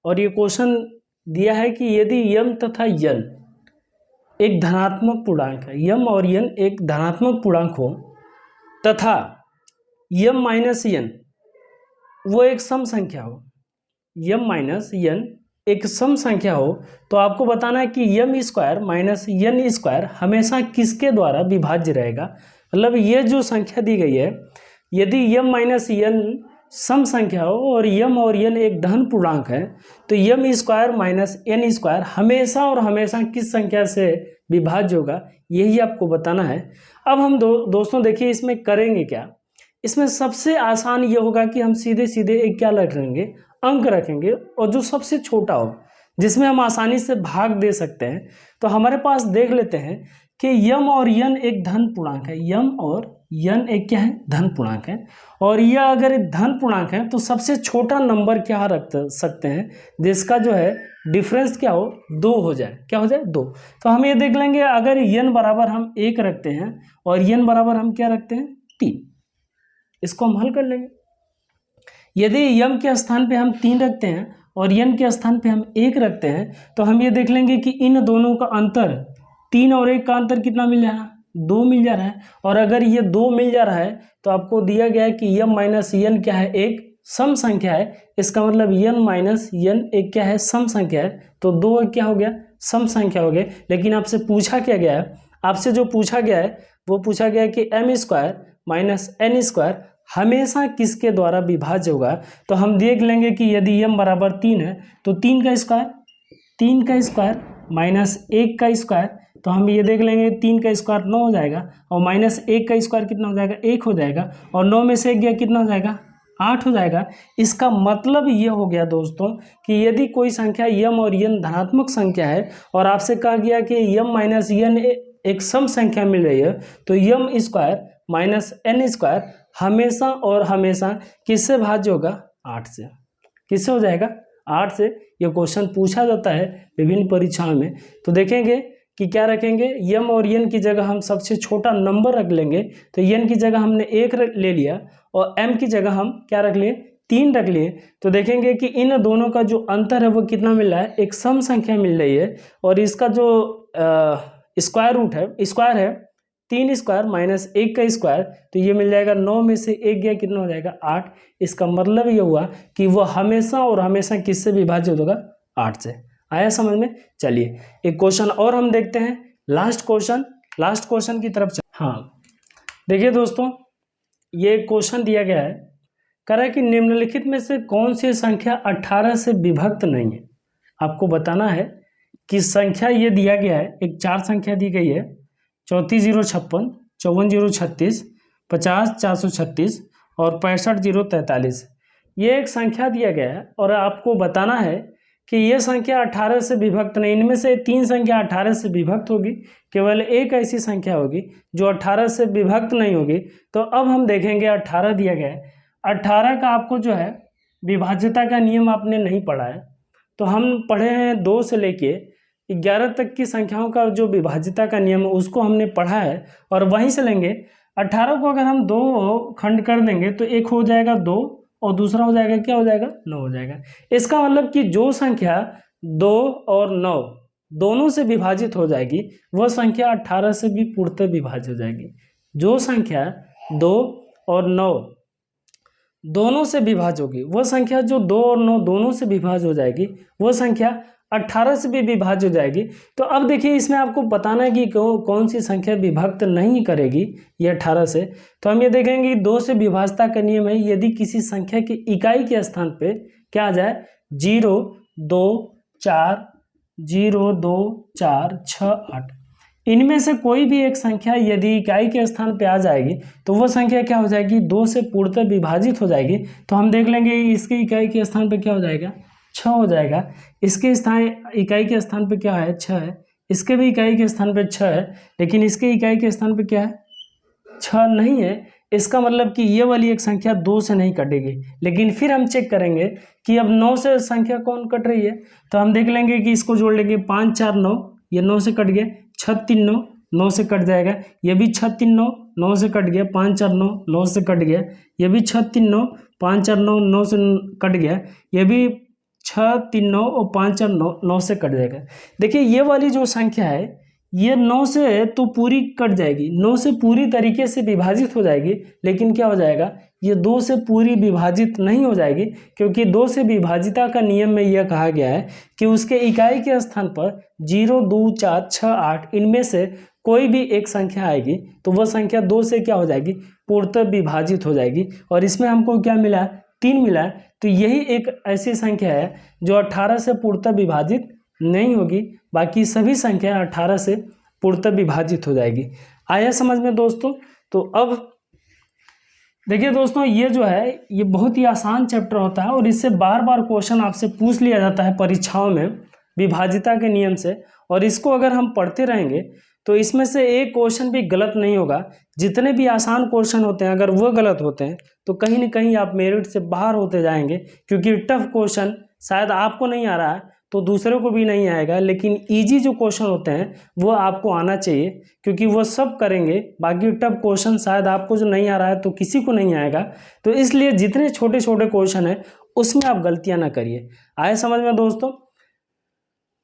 और ये क्वेश्चन दिया है कि यदि यम तथा यन एक धनात्मक पूर्णांक है, यम और यन एक धनात्मक पूर्णांक हो तथा यम माइनस यन वो एक सम संख्या हो, यम माइनस यन एक सम संख्या हो, तो आपको बताना है कि यम स्क्वायर माइनस यन स्क्वायर हमेशा किसके द्वारा विभाज्य रहेगा। मतलब ये जो संख्या दी गई है, यदि यम माइनस यन सम संख्या हो और यम और यन एक धन पूर्णांक है तो M square minus N square हमेशा और हमेशा किस संख्या से विभाज्य होगा, यही आपको बताना है। अब हम दोस्तों देखिए इसमें करेंगे क्या। इसमें सबसे आसान ये होगा कि हम सीधे सीधे एक क्या रखेंगे, अंक रखेंगे, और जो सबसे छोटा हो जिसमें हम आसानी से भाग दे सकते हैं। तो हमारे पास देख लेते हैं कि यम और यन एक धन पूर्णांक है, यम और यन एक क्या है, धन पूर्णांक है। और यह अगर एक धन पूर्णांक है तो सबसे छोटा नंबर क्या रख सकते हैं जिसका जो है डिफरेंस क्या हो, 2 हो जाए। क्या हो जाए, 2। तो हम ये देख लेंगे, अगर यन बराबर हम 1 रखते हैं और यन बराबर हम क्या रखते हैं, 3, इसको हम हल कर लेंगे। यदि यम के स्थान पे हम 3 रखते हैं और यन के स्थान पे हम 1 रखते हैं तो हम ये देख लेंगे कि इन दोनों का अंतर, 3 और 1 का अंतर कितना मिल जा रहा है, 2 मिल जा रहा है। और अगर ये 2 मिल जा रहा है तो आपको दिया गया है कि यम माइनस यन क्या है, एक सम संख्या है। इसका मतलब यन माइनस यन एक क्या है, सम संख्या है। तो 2 क्या हो गया, सम संख्या हो गया। लेकिन आपसे पूछा क्या गया है, आपसे जो पूछा गया है वो पूछा गया है कि M square minus N square हमेशा किसके द्वारा विभाज्य होगा। तो हम देख लेंगे कि यदि यम बराबर 3 है तो 3 का स्क्वायर माइनस 1 का स्क्वायर, तो हम ये देख लेंगे 3 का स्क्वायर 9 हो जाएगा और माइनस 1 का स्क्वायर कितना हो जाएगा, 1 हो जाएगा। और 9 में से 1 गया कितना हो जाएगा, 8 हो जाएगा। इसका मतलब ये हो गया दोस्तों कि यदि कोई संख्या यम और यन धनात्मक संख्या है और आपसे कहा गया कि यम माइनस यन एक सम संख्या मिल रही है तो M square minus N square हमेशा और हमेशा किससे भाज्य होगा, 8 से। किससे हो जाएगा, 8 से। यह क्वेश्चन पूछा जाता है विभिन्न परीक्षाओं में। तो देखेंगे कि क्या रखेंगे, यम और यन की जगह हम सबसे छोटा नंबर रख लेंगे। तो यन की जगह हमने 1 ले लिया और एम की जगह हम क्या रख लिए, 3 रख लिए। तो देखेंगे कि इन दोनों का जो अंतर है वो कितना मिल रहा है, एक सम संख्या मिल रही है। और इसका जो स्क्वायर रूट है, स्क्वायर है 3 स्क्वायर माइनस 1 का स्क्वायर, तो ये मिल जाएगा 9 में से 1 गया कितना हो जाएगा, 8। इसका मतलब ये हुआ कि वह हमेशा और हमेशा किससे विभाजित होगा, 8 से। आया समझ में। चलिए एक क्वेश्चन और हम देखते हैं, लास्ट क्वेश्चन की तरफ हाँ देखिए दोस्तों, ये क्वेश्चन दिया गया है, कह रहा है कि निम्नलिखित में से कौन सी संख्या 18 से विभक्त नहीं है। आपको बताना है कि संख्या ये दिया गया है, एक 4 संख्या दी गई है, 34,056, 54,036, 50,436 और 65,043। ये एक संख्या दिया गया है और आपको बताना है कि ये संख्या 18 से विभक्त नहीं। इनमें से 3 संख्या 18 से विभक्त होगी, केवल एक ऐसी संख्या होगी जो 18 से विभक्त नहीं होगी। तो अब हम देखेंगे, 18 दिया गया है, 18 का आपको जो है विभाज्यता का नियम आपने नहीं पढ़ा है। तो हम पढ़े हैं 2 से लेके 11 तक की संख्याओं का जो विभाज्यता का नियम है उसको हमने पढ़ा है और वहीं से लेंगे। 18 को अगर हम 2 खंड कर देंगे तो एक हो जाएगा 2 और दूसरा हो जाएगा क्या हो जाएगा, 9 हो जाएगा। इसका मतलब कि जो संख्या 2 और 9 दोनों से विभाजित हो जाएगी वह संख्या 18 से भी पूर्णतः विभाजित हो जाएगी। जो संख्या 2 और 9 दोनों से विभाज्य होगी, वह संख्या जो 2 और 9 दोनों से विभाज्य हो जाएगी वह संख्या 18 से भी विभाज्य हो जाएगी। तो अब देखिए इसमें आपको बताना है कि कौन सी संख्या विभक्त नहीं करेगी ये 18 से। तो हम ये देखेंगे 2 से विभाज्यता का नियम है, यदि किसी संख्या की इकाई के स्थान पे क्या आ जाए, 0, 2, 4, 0, 2, 4, 6, 8 इनमें से कोई भी एक संख्या यदि इकाई के स्थान पे आ जाएगी तो वो संख्या क्या हो जाएगी, 2 से पूर्णतः विभाजित हो जाएगी। तो हम देख लेंगे इसके इकाई के स्थान पे क्या हो जाएगा, 6 हो जाएगा। इसके इकाई के स्थान पे क्या है, 6 है। इसके भी इकाई के स्थान पे 6 है, लेकिन इसके इकाई के स्थान पे क्या है, 6 नहीं है। इसका मतलब कि ये वाली एक संख्या 2 से नहीं कटेगी। लेकिन फिर हम चेक करेंगे कि अब 9 से संख्या कौन कट रही है, तो हम देख लेंगे कि इसको जोड़ लेंगे, 5 4 9, ये 9 से कट गया, 6 3 9, 9 से कट जाएगा। ये भी 6 3 9, 9 से कट गया, 5 4 9, 9 से कट गया। ये भी 6 3 9, 5 4 9, 9 से कट गया। ये भी 6 3 9 और 5 4 9, 9 से कट जाएगा। देखिए ये वाली जो संख्या है ये 9 से तो पूरी कट जाएगी, 9 से पूरी तरीके से विभाजित हो जाएगी, लेकिन क्या हो जाएगा, ये 2 से पूरी विभाजित नहीं हो जाएगी, क्योंकि 2 से विभाजिता का नियम में यह कहा गया है कि उसके इकाई के स्थान पर 0 2 4 6 8 इनमें से कोई भी एक संख्या आएगी तो वह संख्या 2 से क्या हो जाएगी, पूर्णतः विभाजित हो जाएगी। और इसमें हमको क्या मिला, 3 मिला है। तो यही एक ऐसी संख्या है जो 18 से पूर्णतः विभाजित नहीं होगी, बाकी सभी संख्या 18 से पूर्णतः विभाजित हो जाएगी। आया समझ में दोस्तों। तो अब देखिए दोस्तों, ये जो है ये बहुत ही आसान चैप्टर होता है और इससे बार बार क्वेश्चन आपसे पूछ लिया जाता है परीक्षाओं में विभाजिता के नियम से। और इसको अगर हम पढ़ते रहेंगे तो इसमें से एक क्वेश्चन भी गलत नहीं होगा। जितने भी आसान क्वेश्चन होते हैं अगर वो गलत होते हैं तो कहीं ना कहीं आप मेरिट से बाहर होते जाएंगे, क्योंकि टफ क्वेश्चन शायद आपको नहीं आ रहा है तो दूसरों को भी नहीं आएगा, लेकिन इजी जो क्वेश्चन होते हैं वो आपको आना चाहिए, क्योंकि वो सब करेंगे। बाकी टफ क्वेश्चन शायद आपको जो नहीं आ रहा है तो किसी को नहीं आएगा। तो इसलिए जितने छोटे छोटे क्वेश्चन हैं उसमें आप गलतियां ना करिए। आए समझ में दोस्तों।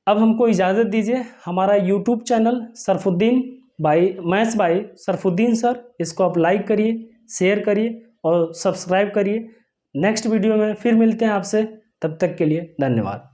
अब हमको इजाज़त दीजिए। हमारा यूट्यूब चैनल सरफुद्दीन भाई मैथ्स बाय सरफुद्दीन सर, इसको आप लाइक करिए, शेयर करिए और सब्सक्राइब करिए। नेक्स्ट वीडियो में फिर मिलते हैं आपसे, तब तक के लिए धन्यवाद।